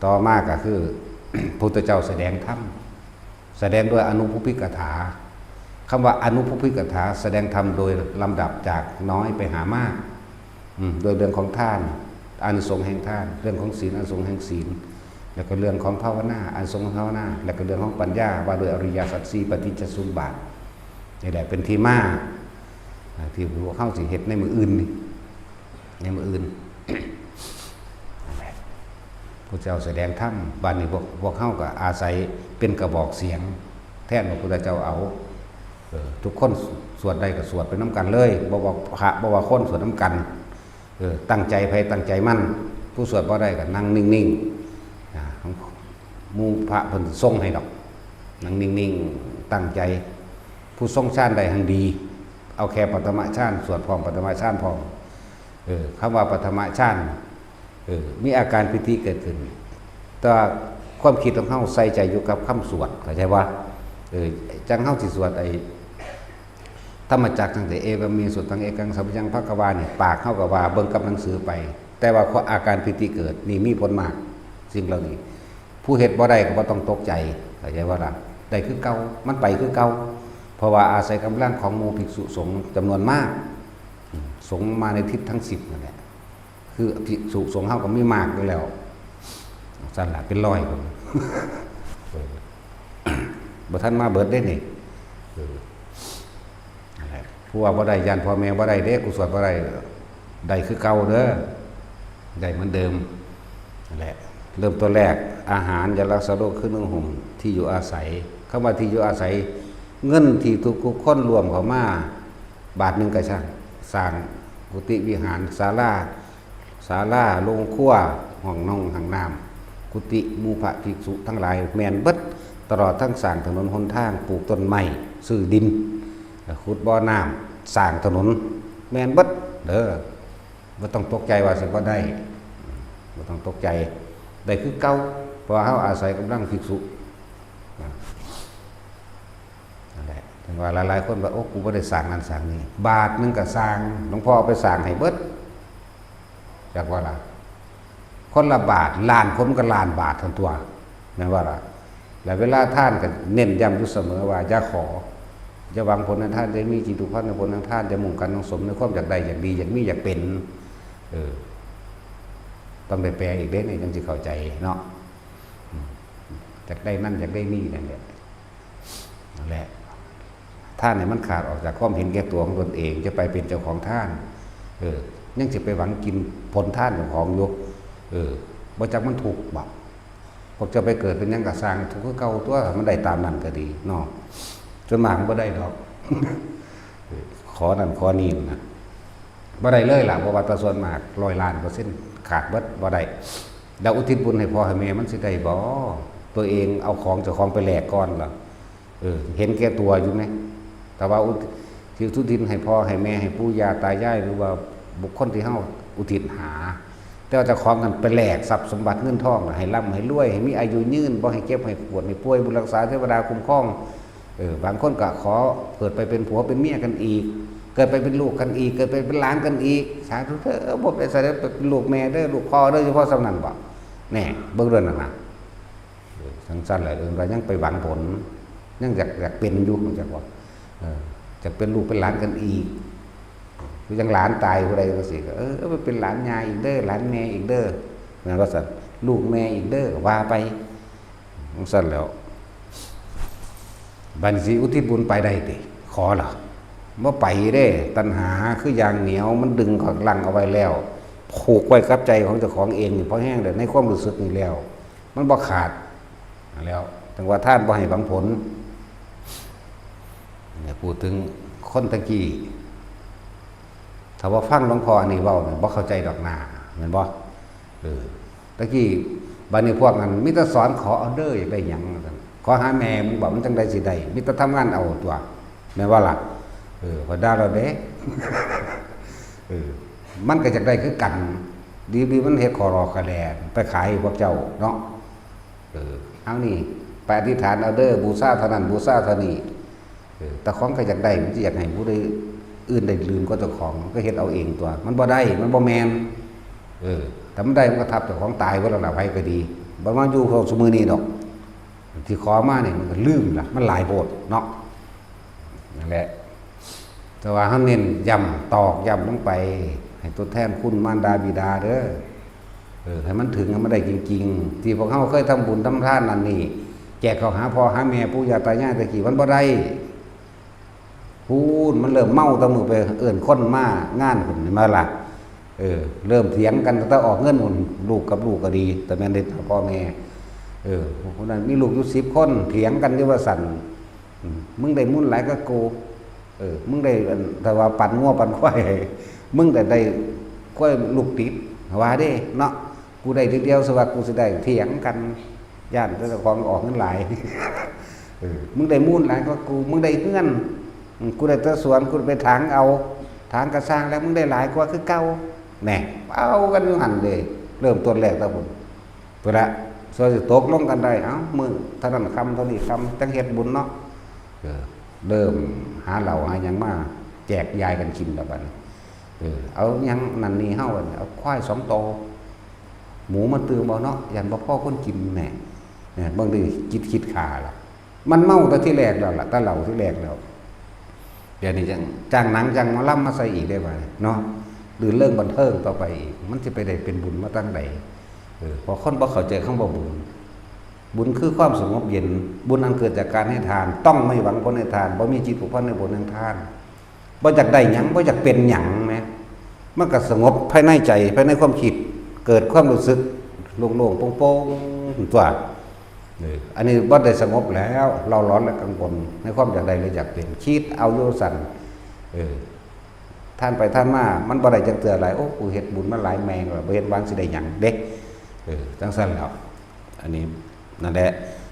A: ต่อมาก็คือ พุทธเจ้าแสดงธรรมแสดงด้วยอนุพุพพิกถาคำว่าอนุพุพพิกถาแสดงธรรมโดยลำดับจากน้อยไปหามากโดยเรื่องของทานอานิสงส์แห่งทานเรื่องของศีลอานิสงส์แห่งศีลแล้วก็เรื่องของภาวนาอานิสงส์ของภาวนาแล้วก็เรื่องของปัญญาว่าโดยอริยสัจสี่ปฏิจจสมุปบาทนี่แหละเป็นที่มาที่พวกเข้าสิเฮ็ดในมืออื่นนี่ในมืออื่นพระเจ้าแสดงธรรมบัดนี้พวกเข้าก็อาศัยเป็นกระบอกเสียงแทนพระพุทธเจ้าเอาทุกคนสวดใดก็สวดไปน้ำกันเลยบ่ว่าพระบ่ว่าคนสวดน้ำกันตั้งใจไผตั้งใจมั่นผู้สวดบ่ได้ก็นั่งนิ่งๆหมู่พระเพิ่นทรงให้ดอกนั่งนิ่งๆตั้งใจผู้ทรงฌานใดหังดีเอาแค่ปฐมฌานสวดพร้อมปฐมฌานพร้อมคำว่าปฐมฌานมีอาการปิติเกิดขึ้นแต่ความคิดของเฮาใส่ใจอยู่กับคำสวดเข้าใจว่าจังเฮาสิสวดไอ้ธรรมจักรตั้งแต่เอวเมสุตังเอกังสัพพังภควานี่ปากเฮาก็ว่าเบิ่งกับหนังสือไปแต่ว่าอาการปิติเกิดนี่มีผลมากสิ่งเหล่านี้ผู้เฮ็ดบ่ได้ก็บ่ต้องตกใจเข้าใจว่าล่ะได้คือเก่ามันไปคือเก่าเพราะว่าอาศัยกำลังของหมู่ภิกษุสงฆ์จำนวนมากสงฆ์มาในทิศทั้ง10นั่นแหละคือภิกษุสงฆ์เฮาก็มีมากอยู่แล้วสั่นล่ะเป็นร้อยคนบ่ทันมาเบิดได้นี่อะไรผู้ว่าบ่ได้ยันพ่อแม่บ่ได้เด้กูสวดบ่ได้คือเก่าเด้อได้เหมือนเดิมนั่นแหละเริ่มตัวแรกอาหารยารักษาโรคคือนุ่งห่มที่อยู่อาศัยคำว่าที่อยู่อาศัยเงินที่ทุกคนรวมเข้ามาบาทนึงก็ช่างสร้างกุฏิวิหารศาลาโรงครัวห้องนงห้องน้ำกุฏิหมู่พระภิกษุทั้งหลายแม่นเบิดตลอดทั้งสร้างถนนหนทางปลูกต้นไม้ซื้อดินขุดบ่อน้ำสร้างถนนแม่นเบิดเด้อบ่ต้องตกใจว่าสิบ่ได้บ่ต้องตกใจได้คือเก่าเพราะเฮาอาศัยกำลังภิกษุนั่นแหละถึงว่าหลายๆคนว่าโอ้กูบ่ได้สร้างนั่นสร้างนี่บาทนึงก็สร้างหลวงพ่อเอาไปสร้างให้เบิดจักว่าล่ะคนละบาทล้านคนก็ล้านบาททั้งตัวแม่นว่าล่ะแล้วเวลาท่านก็เน้นย้ำอยู่เสมอว่าอย่าขออย่าหวังผลในท่านจะมีจิตุพันธ์ในผลทางท่านจะมุ่งกันต้องสมในความอยากได้อยากดีอยากมีอยากเป็นต้องได้แปลอีกเด้นี่จังสิเข้าใจเนาะอยากได้นั่นอยากได้นี่นั่นแหละท่านเนี่ยมันขาดออกจากความเห็นแก่ตัวของตนเองจะไปเป็นเจ้าของท่านยังจะไปหวังกินผลท่านของอยู่บ่จักมันถูกบ่พวกจะไปเกิดเป็นยังกะสร้างทุกข์เก่าตัวมันได้ตามนั้นก็ดีเนาะจนมากมันบ่ได้ดอก ขอนั่นขอนี่นะบ่ได้เลยล่ะเพราะว่าตะส่วนมาก100% ขาดเบิดบ่ได้แล้วอุทิศบุญให้พ่อให้แม่มันสิได้บ่ตัวเองเอาของเจ้าของไปแลกก่อนล่ะเห็นแก่ตัวอยู่ไหมแต่ว่าอุทิศให้พ่อให้แม่ให้ปู่ย่าตายายหรือว่าบุคคลที่เฮาอุทิศหาแต่ว่าเจ้าของกันไปแลกทรัพย์สมบัติเงินทองให้ร่ำให้รวยให้มีอายุยืนบ่ให้เก็บให้ปวดให้ป่วยบุญรักษาเทวดาคุ้มครองบางคนก็ขอเกิดไปเป็นผัวเป็นเมียกันอีกเกิดไปเป็นลูกกันอีกเกิดไปเป็นหลานกันอีกสาธุเถอะบ่ไปแสดงเป็นลูกแม่เด้อลูกพ่อเด้อเฉพาะสำนั้นบ่แน่เบิ่งเรื่องนั้นน่ะสั้นๆแหละว่ายังไปหวังผลยังอยากเป็นอยู่จังว่าจะเป็นลูกเป็นหลานกันอีกคือยังหลานตายผู้ใดก็สิไปเป็นหลานยายอีกเด้อหลานแม่อีกเด้อนั่นว่าซั่นลูกแม่อีกเด้อว่าไปสั้นแล้วบัดนี้สิอุทิศบุญไปได้ติขอล่ะบ่ไปเด้ตัณหาคืออย่างเหนียวมันดึงของลังเอาไว้แล้วผูกไว้กับใจของเจ้าของเองนี่พอแห้งแล้วในความรู้สึกนี่แล้วมันบ่ขาดแล้วถึงว่าท่านบ่ให้หวังผลเนี่ยพูดถึงคนตะกี้ถ้าว่าฟังหลวงพ่ออันนี้เว้าเนี่ยบ่เข้าใจดอกหน้าแม่นบ่ตะกี้บัดนี้พวกนั้นมีแต่สอนขอออเดอร์อยากได้หยังขอหาแม่มึงบอกมันจังได๋สิได้มีแต่ทำงานเอาตัวแม่นว่าล่ะพอด่าเราเด้ เออมันก็จะได้คือกันดีมันเฮ็ดขอรอกระแลไปขายพวกเจ้าเนาะเอานี่ไปอธิษฐานเอาเด้อบูชาเท่านั้นบูชาเท่านี้แต่ของก็อยากได้มันจะอยากให้ผู้ใดอื่นได้ลืมก็เจ้าของก็เฮ็ดเอาเองตัวมันบ่ได้มันบ่แม่นแต่มันได้มันก็ทับเจ้าของตายว่าเราไผก็ดีบ่มาอยู่เขาซุมื้อนี้ดอกที่ขอมาเนี่ยมันก็ลืมล่ะมันหลายโพดเนาะนั่นแหละแต่ว่าเฮาเน้นย้ำตอกย้ำลงไปให้ตัวแทนคุณมารดาบิดาเด้อให้มันถึงให้มันได้จริงๆที่พวกเฮาเคยทำบุญทำทานนั่นนี่แจกเขาหาพ่อหาแม่ปู่ย่าตายายตะกี้มันบ่ได้พูดมันเริ่มเมาตะมือไปเอิ้นคนมางานพุ่นนี่มาล่ะเริ่มเถียงกันตั้งแต่ออกเงินพุ่นลูกกับลูกก็ดีแต่แม่นได้พ่อแม่คนนั้นมีลูกอยู่10คนเถียงกันอยู่ว่าสั่นมึงได้มุ่นหลายก็กูมึงได้แต่ว่าปั่นงัวปั่นควายมึงได้ควายลูกติดว่าเด้เนาะกูได้ทีเดียวสว่ากูสิได้เถียงกันย่านเจ้าของออกเงินหลายมึงได้มุ่นหลายก็กูมึงได้เงื่อนกูได้ตะสวนกูไปถางเอาถางกระสร้างแล้วมึงได้หลายกว่าคือเก่าแหน่เอากันอยู่หั่นเลยเริ่มต้นแรกตะพุ่นเพิ่นละส่วนสิตกลงกันได้เอ้ามึงเท่านั้นคำเท่านี้คำจังเฮ็ดบุญเนาะเริ่มหาเหล่าหาหยังมาแจกยายกันกินแล้วบัดนี้เอาหยังนั่นนี่เฮาบัดเอาควาย2ตัวหมูมันตื่นบ่เนาะยันบ่พอคนกินแหน่บางทีคิดขาล่ะมันเมาแต่ที่แรกแล้วล่ะแต่เหล้าที่แรกแล้วเดี๋ยวนี้จังจ้างหนังจ้างหมอลำมาใส่อีกได้บ่เนาะหรือเรื่องบันเทิงต่อไปอีกมันสิไปได้เป็นบุญมาตั้งใดพอคนบ่เข้าใจคำว่าบุญคือความสงบเย็นบุญอันเกิดจากการให้ทานต้องไม่หวังผลให้ทานบ่มีจิตผูกพันในผลแห่งทานบ่อยากได้หยังบ่อยากเป็นหยังแม้มันก็สงบภายในใจภายในความคิดเกิดความรู้สึกโล่งๆโป่งๆตัวอันนี้บ่ได้สงบแล้วเราร้อนและกังวลในความอยากได้เลยอยากเป็นคิดเอาโยสั่นท่านไปท่านมามันบ่ได้จังเตืออะไรโอ้กูเฮ็ดบุญมาหลายแมงแล้วบ่เฮ็ดวางสิได้หยังเด็กจังซั่นแล้วอันนี้นั่นแหละ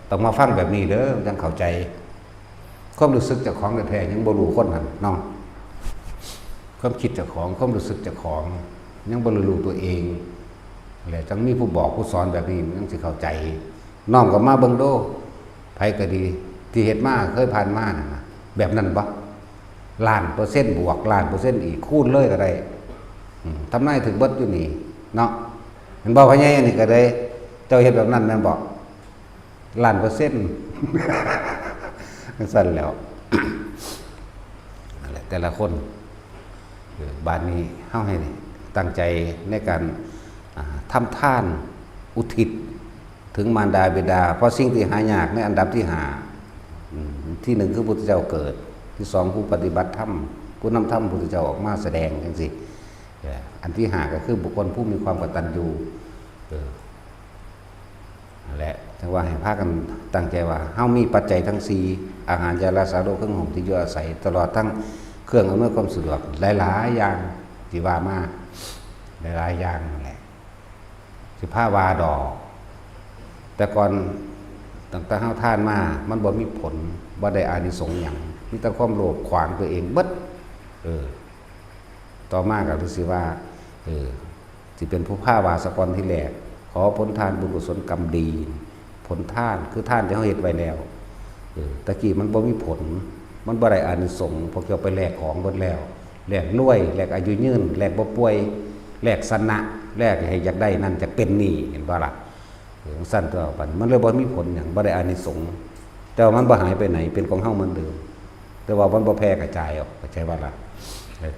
A: ต้องมาฟังแบบนี้เด้อจังเข้าใจความรู้สึกเจ้าของแท้ๆยังบ่รู้คนหั่นเนาะความคิดเจ้าของความรู้สึกเจ้าของยังบ่รู้ตัวเองแหละจังมีผู้บอกผู้สอนแบบนี้มันสิเข้าใจน้อมก็มาเบิ่งโดไผก็ดีที่เฮ็ดมาเคยผ่านมานั่นน่ะแบบนั้นบ่1,000,000%บวก1,000,000%อีกคูณเลยก็ได้ทำนายถึงเบิดอยู่นี่เนาะเห็นบ่พ่อใหญ่นี่ก็ได้เจ้าเฮ็ดแบบนั้นแม่นบ่1,000,000%สั่นแล้วนั่นแหละแต่ละคนบ้านนี้เฮาให้ตั้งใจในการทำทานอุทิศถึงมารดาบิดาเพราะสิ่งที่หายากในอันดับที่5ที่1คือพุทธเจ้าเกิดที่2ผู้ปฏิบัติธรรมผู้นำธรรมพุทธเจ้าออกมาแสดงจังซี่อันที่5ก็คือบุคคลผู้มีความกตัญญูและจังว่าให้พากันตั้งใจว่าเฮามีปัจจัยทั้ง4อาหารยารักษาโรคเครื่องห่มที่อยู่อาศัยตลอดทั้งเครื่องอำนวยความสะดวกหลายๆอย่างที่ว่ามาหลายๆอย่างนั่นแหละสิพาวาดอกแต่ก่อนตั้งแต่เฮาทานมามันบ่มีผลบ่ได้อานิสงส์หยังมีแต่ความโลภขวางตัวเองเบิดต่อมาก็รู้สึกว่าสิเป็นผู้พาวาสกรที่แรกขอผลทานบุญกุศลกรรมดีผลทานคือทานที่เฮาเฮ็ดไว้แล้วตะกี้มันบ่มีผลมันบ่ได้อานิสงส์พวกเจ้าไปแลกของเบิดแล้วแลกรวยแลกอายุยืนแลกบ่ป่วยแลกสนะแลกให้อยากได้นั่นจะเป็นนี่เห็นบ่ล่ะสั้นตัวปันมันเลยบ่มีผลหยังบ่ได้อานิสงส์แต่ว่ามันบ่หายไปไหนเป็นของเฮาเหมือนเดิมแต่ว่ามันบ่แพร่กระจายออกเข้าใจว่าล่ะ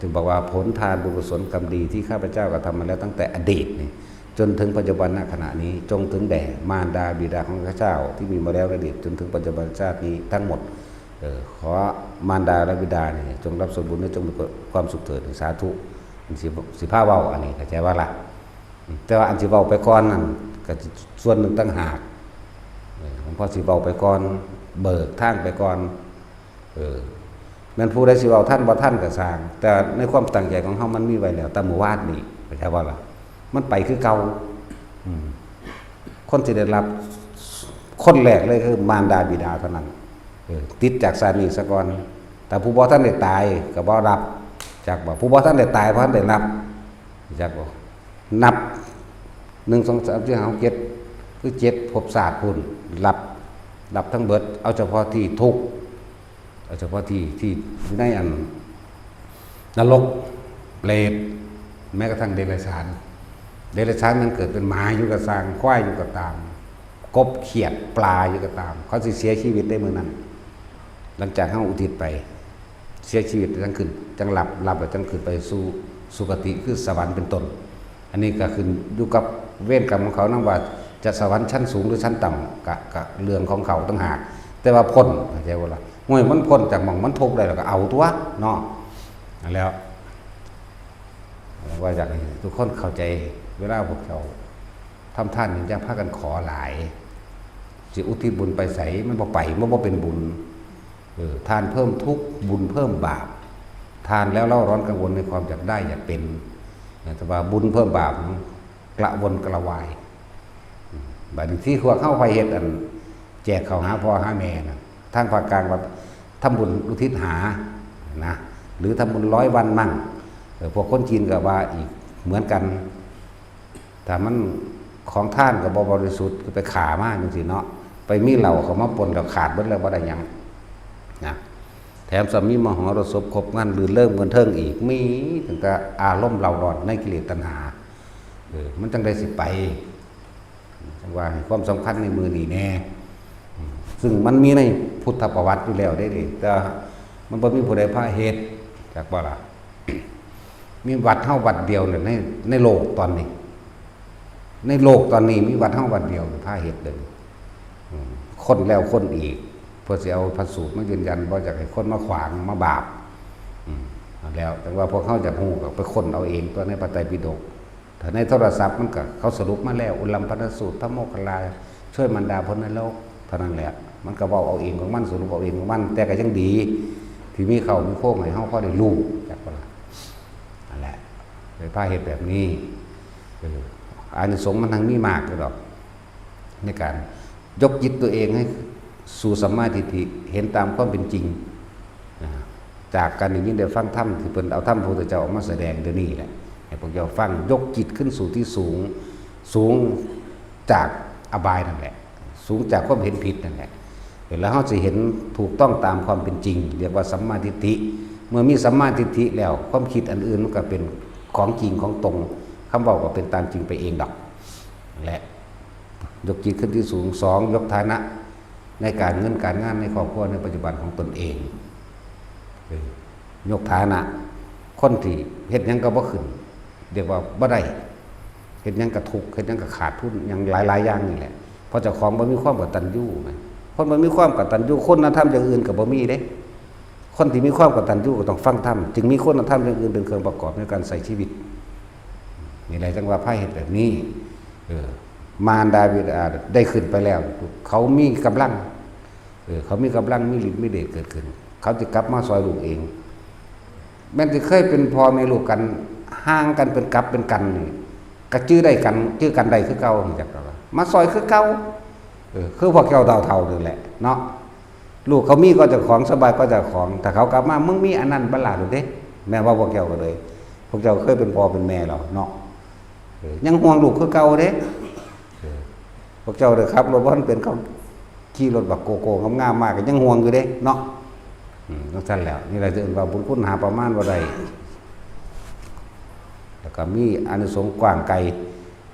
A: จึงบอกว่าผลทานบุญกุศลกรรมดีที่ข้าพเจ้ากระทำมาแล้วตั้งแต่อดีตนี่จนถึงปัจจุบันณขณะนี้จงถึงแด่มารดาบิดาของข้าพเจ้าที่มีมาแล้วในอดีตจนถึงปัจจุบันชาตินี้ทั้งหมดขอมารดาและบิดานี่จงรับส่วนบุญและจงมีความสุขเถิดสาธุสิพาเว้าอันนี้เข้าใจว่าล่ะแต่ว่าอันสิเว้าไปก่อนนั่นก็ส่วนหนึ่งต่างหากผมพอสิเว้าไปก่อนเบิกทางไปก่อนแม่นผู้ใดสิเว้าท่านบ่ท่านก็สร้างแต่ในความตั้งใจของเฮามันมีไว้แล้วแต่เมื่อวานนี้เข้าใจว่าล่ะมันไปคือเก่าคนที่ได้รับคนแรกเลยคือมารดาบิดาเท่านั้นติดจากสามีซะก่อนแต่ผู้บ่ท่านได้ตายก็บ่รับใจ จากบอกผู้บ่ท่านได้ตายเพราะท่านได้นับจากบอกนับ1 2 3 4 5 6 7คือ7ภพศาสตร์พุ่นรับทั้งเบิดเอาเฉพาะที่ทุกข์เอาเฉพาะที่อยู่ในอันนรกเปรตแม้กระทั่งเดรัจฉานมันเกิดเป็นหมาอยู่กับสร้างควายอยู่กับตามกบเขียดปลาอยู่กับตามเขาสิเสียชีวิตได้มื้อนั้นหลังจากเฮาอุทิศไปเสียชีวิตจังขึ้นจังหลับแล้วจังขึ้นไปสู่สุคติคือสวรรค์เป็นต้นอันนี้ก็ขึ้นอยู่กับเวรกรรมของเขานำว่าจะสวรรค์ชั้นสูงหรือชั้นต่ำกับเรื่องของเขาต่างหากแต่ว่าพ้นเข้าใจบ่ล่ะห่วยมันพ้นจากหม่องมันทุกข์ได้แล้วก็เอาตัวเนาะแล้วว่าอยากให้ทุกคนเข้าใจเวลาพวกเราทำทานอย่าพากันขอหลายสิอุทิศบุญไปใส่มันบ่ไปมันบ่เป็นบุญทานเพิ่มทุกข์บุญเพิ่มบาปทานแล้วเล่าร้อนกังวลในความอยากได้อยากเป็นแต่ว่าบุญเพิ่มบาปกระวนกระวายบางทีพวกเข้าไปเฮ็ดอันแจกข้าวหาพ่อหาแม่นะทางภาคกลางว่าทำบุญอุทิศหานะหรือทำบุญ100 วันมั่งพวกคนจีนก็ว่าอีกเหมือนกันแต่มันของท่านกับบริสุทธิ์คือไปขามากจริงๆเนาะไปมีเหล่าเขามาปนเราขาดเบิดแล้วบ่ได้ยังนะแถมสามีมหรสพครบงานลื่นเริ่มเงินเทิงอีกมีถึงกับอารมณ์เราร้อนในกิเลสตัณหามันจังได้สิไปจังว่าความสำคัญในมือนี่แน่ซึ่งมันมีในพุทธประวัติอยู่แล้วได้ดิแต่มันบ่มีผู้ใดพาเหตุจากบ่ล่ะมีวัดเฮาวัดเดียวเนี่ยในโลกตอนนี้ในโลกตอนนี้มีวัดเฮาวัดเดียวพาเหตุเลยคนแล้วคนอีกเพื่อจะเอาพระสูตรมายืนยันว่าจะให้คนมาขวางมาบาปแล้วแต่ว่าพวกเขาจะหูกับไปคนเอาเองตัวในพระไตรปิฎกถ้าในโทรศัพท์มันก็เขาสรุปมาแล้วอุลัมพนสูตรพระโมคคัลลาช่วยมันดาพ้นในโลกเท่านั้นแหละมันก็บอกเอาเองของมันสรุปเอาเองของมันแต่ก็ยังดีที่มีเขามีโค้งให้เขาพอได้รู้จากว่านั่นแหละไปพาเหตุแบบนี้อานิสงส์มันทั้งมีมากเลยหรอกในการยกจิตตัวเองให้สู่สัมมาทิฏฐิเห็นตามความเป็นจริงจากการอย่างนี้ได้ฟังธรรมที่เป็นเอาธรรมพระพุทธเจ้าออกมาแสดงเดี๋ยวนี้แหละให้พวกเราฟังยกจิตขึ้นสู่ที่สูงจากอบายนั่นแหละสูงจากความเห็นผิดนั่นแหละแล้วเราจะเห็นถูกต้องตามความเป็นจริงเรียกว่าสัมมาทิฏฐิเมื่อมีสัมมาทิฏฐิแล้วความคิดอันอื่นมันก็เป็นของจริงของตรงคำบอกก็เป็นตามจริงไปเองดอกและยกจิตขึ้นที่สูง2ยกฐานะในการเงินการงานในครอบครัวในปัจจุบันของตนเองยกฐานะคนที่เฮ็ดหยังก็บ่ขึ้นเรียกว่าบ่ได้เฮ็ดหยังก็ทุกข์เฮ็ดหยังก็ขาดทุนอย่างหลายๆอย่างนี่แหละเพราะเจ้าของบ่มีความกตัญญูไงคนบ่มีความกตัญญูคนธรรมอย่างอื่นก็บ่มีเด้คนที่มีความกตัญญูก็ต้องฟังธรรมจึงมีคุณธรรมอย่างอื่นเป็นเครื่องประกอบในการใช้ชีวิตนี่แหละจังว่าไพ่เฮ็ดแบบนี้มารดาบิดาได้ขึ้นไปแล้วเขามีกำลังเขามีกำลังมีฤทธิ์มีเดชเกิดขึ้นเขาจะกลับมาซอยลูกเองแม้จะเคยเป็นพ่อแม่ลูกกันห่างกันเป็นกับเป็นกันนี่ก็จื้อได้กันจื้อกันได้คือเก่าจากเรามาซอยคือเก่าคือพวกเก่าเท่านี่แหละเนาะลูกเขามีก็จะของสบายก็จะของแต่เขากลับมามึงมีอันนั้นบัลลาดูเด้แม่ว่าพวกเก่าก็เลยพวกเจ้าเคยเป็นพ่อเป็นแม่เราเนาะยังห่วงลูกคือเก่าเด้พวกเจ้าเด้อครับรถบ้านเป็นเขาขี่รถบักโกโก้งามๆมากก็ยังห่วงอยู่เด้เนาะต้องสั้นแล้วนี่แหละจะเอ่นว่าบุญคุณหาประมาณว่าใดแล้วก็มีอานิสงส์กว้างไกล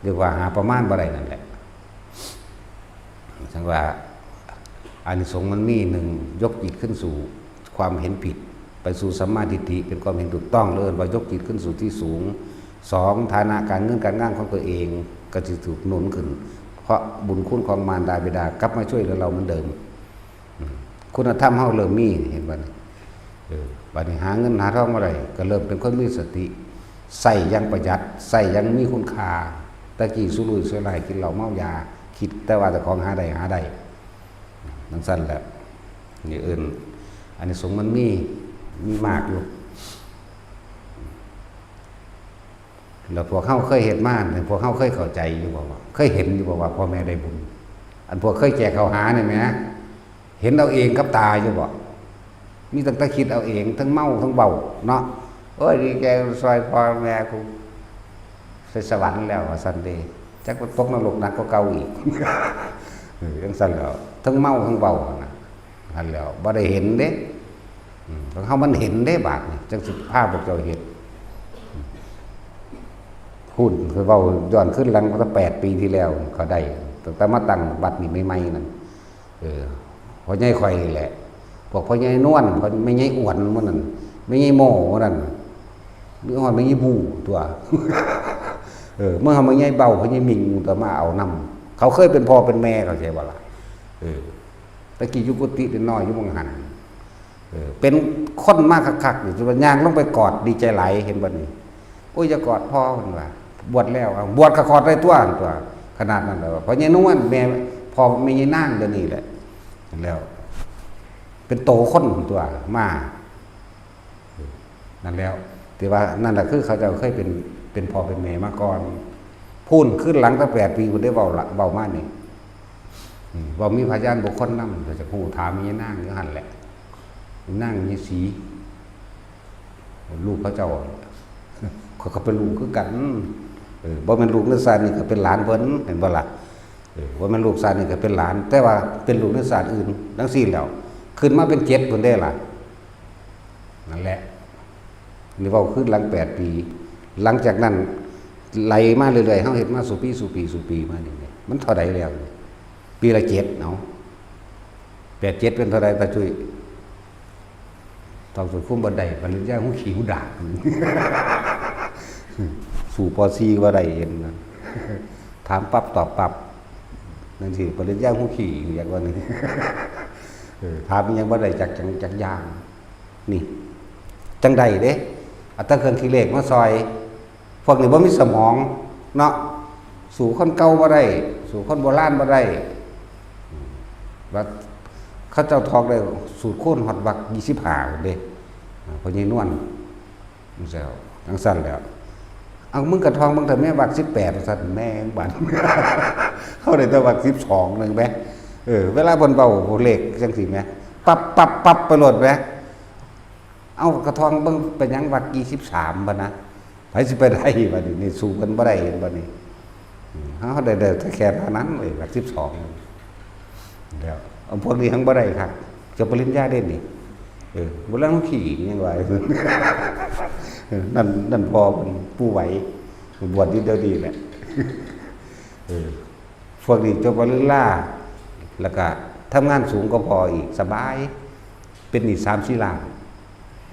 A: เรียกว่าหาประมาณว่าใดนั่นแหละทั้งว่าอานิสงส์มันมี1ยกจิตขึ้นสู่ความเห็นผิดไปสู่สัมมาทิฏฐิเป็นความเห็นถูกต้องเลยว่ายกจิตขึ้นสู่ที่สูง2ฐานะการเงินการงานของตัวเองก็จะถูกหนุนขึ้นเพราะบุญคุณของมารดาบิดากลับมาช่วยเหลือเราเหมือนเดิมคุณธรรมเฮาเริ่มมีเห็นบ่บัดนี้หาเงินหาทองมาได้ก็เริ่มเป็นคนมีสติใส่ยังประหยัดใส่ยังมีคุณค่าตะกี้สุรุ่ยสุร่ายกินเหล้าเมายาคิดแต่ว่าแต่ของหาได้นั่นสั้นแหละนี่อื่นอันนี้สงมันมีมากอยู่แล้วพวกเขาเคยเห็นมาพวกเขาเคยเข้าใจอยู่บอกว่าเคยเห็นอยู่บอกว่าพ่อแม่ได้บุญอันพวกเคยแจกข้าวหาเนี่ยไหมเห็นเอาเองกับตาอยู่บอกมีตั้งแต่คิดเอาเองทั้งเมาทั้งเบาเนาะ โอ้ยดีใจซอยพ่อแม่กูใส่สวรรค์แล้วว่าซั่นเด้จักตกนรกหนักกว่าเก่าอีกจังซั่นแล้วทั้งเมาทั้งเว้าน่ะนั่นแล้วบ่ได้เห็นเด้ของเฮามันเห็นเด้บาดนี่จังสิพาพวกเจ้าเฮ็ดพูดคือเว้าย้อนขึ้นหลังตั้ง8 ปีที่แล้วก็ได้ตั้งแต่มาตั้งบัดนี้ใหม่ๆนั่นพ่อใหญ่ข่อยนี่แหละพวกพ่อใหญ่นวลพ่อไม่ใหญ่อ้วนมื้อนั้นไม่ใหญ่โม่มื้อนั้นมีฮอดไม่ใหญ่บูตัวเมื่อเฮาไม่ใหญ่เบาพ่อใหญ่มิงตัวมาเอานำเขาเคยเป็นพ่อเป็นแม่เข้าใจบ่ล่ะตะกี้อยู่กุฏิน้อยอยู่มังหันเป็นคนมากคักๆนี่จุบันย่างลงไปกอดดีใจหลายเห็นบ่นี่โอ้ยจะกอดพ่อเพิ่นว่าบวชแล้วบวชก็กอดได้ตัวขนาดนั้นแล้วเพราะยายนวลแม่พ่อไม่ยายนางเดี๋ยวนี้แหละแล้วเป็นโตคนตัวมานั่นแล้วแต่ว่านั่นแหละคือเขาจะเคยเป็นพ่อเป็นแม่มาก่อนพูนขึ้นหลังตั้ง8 ปีคุณได้เบามานี่บ่มีพยานบุคคลนำจะฮู้ถามมีนางอยู่หั่นแหละนางมีสีลูกเขาเจ้าเขาเป็นลูกคือกันบ่แม่นลูกนักศึกษานี่ก็เป็นหลานเพิ่นเห็นบ่ล่ะว่ามันลูกศาสตร์นี่ก็เป็นหลานแต่ว่าเป็นลูกนักศึกษาอื่นทั้งสิ้นแล้วขึ้นมาเป็น7เพิ่นได้ล่ะนั่นแหละนี่เว้าขึ้นหลัง8 ปีหลังจากนั้นไหลมาเรื่อยๆเฮาเฮ็ดมาสู่ปีมานี่มันเท่าใดแล้วปีละ7เนาะ8 7เป็นเท่าใดตาจุ้ยต้องสู่คุ้มบ่ได้ปริญญาหูขี้หูดากสู่ป .4 บ่ได้เห็นนะถามปั๊บตอบปั๊บนั่นสิปริญญาหูขี้อย่างว่านี้ถามยังบ่ได้จักอย่างนี่จังใดเด้อัตราเครื่องคิดเลขมาซอยพวกนี้บ่มีสมองเนาะสู่คนเก่าบ่ได้สู่คนโบราณบ่ได้ว่าเขาเจ้าทอกได้สูตรคูณฮอดวัก25เด้พ่อใหญ่นวลมันแซวจังซั่นแล้วเอามึงกระทองมึงแต่แม่วัก18ว่าซั่นแม่งบัดเขาได้แต่วัก12นึงแม่เวลาเพิ่นเว้าเลขจังซี่แม่ปั๊บไปโลดแม่เอากระทองเบิ่งเป็นหยังวัก23บัดนะไผสิไปได้บัดนี้สู้กันบ่ได้บัดนี้เฮาได้แต่แค่เท่านั้นเลยวัก12แล้วเอาพวกนี้ทั้งบ่ได้ครับจบปริญญาได้นี่บ่ลังขี่ยังว่านั่นพอเป็นผู้ไหวบวชเดียวดีแหละพวกนี้จบปริญญาแล้วก็ทำงานสูงก็พออีกสบายเป็นหนี้3-4 ล้าน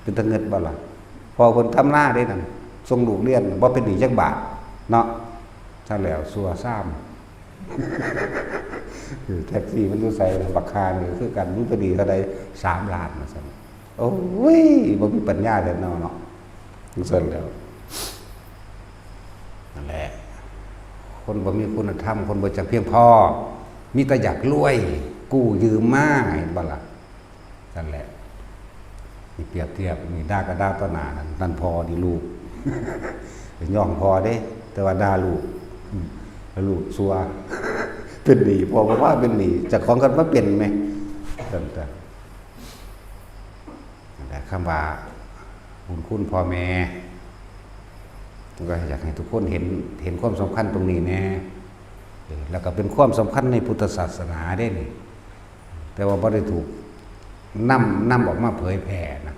A: เป็นตะเงิดบ่ล่ะพอคนทำหน้าได้นั่นส่งลูกเรียนบ่เป็นหนี้จักบาทเนาะถ้าแล้วสัวซ้ำแท็กซี่มันอยู่ใส่ราคานี่คือกันมันพอดีเท่าใด3 ล้านว่าซั่นโอ้ยบ่มีปัญญาแล้วเนาะจังซั่นแล้วนั่นแหละคนบ่มีคุณธรรมคนบ่จักเพียงพอมีแต่อยากรวยกู้ยืมมาเห็นบ่ล่ะนั่นแหละนี่เปรียบเทียบนี่ด่าก็ด่าต่อหน้านั่นพอนี่ลูกย่องพอเด้แต่ว่าด่าลูกลูกซัวเป็นหนี้พอบอกว่าเป็นหนี้จะของกันมาเป็นไหมแต่คำว่าบุญคุณพ่อแม่ก็อยากให้ทุกคนเห็นความสำคัญตรงนี้แน่แล้วก็เป็นความสำคัญในพุทธศาสนาได้นี่แต่ว่าไม่ได้ถูกนำออกมาเผยแผ่นะ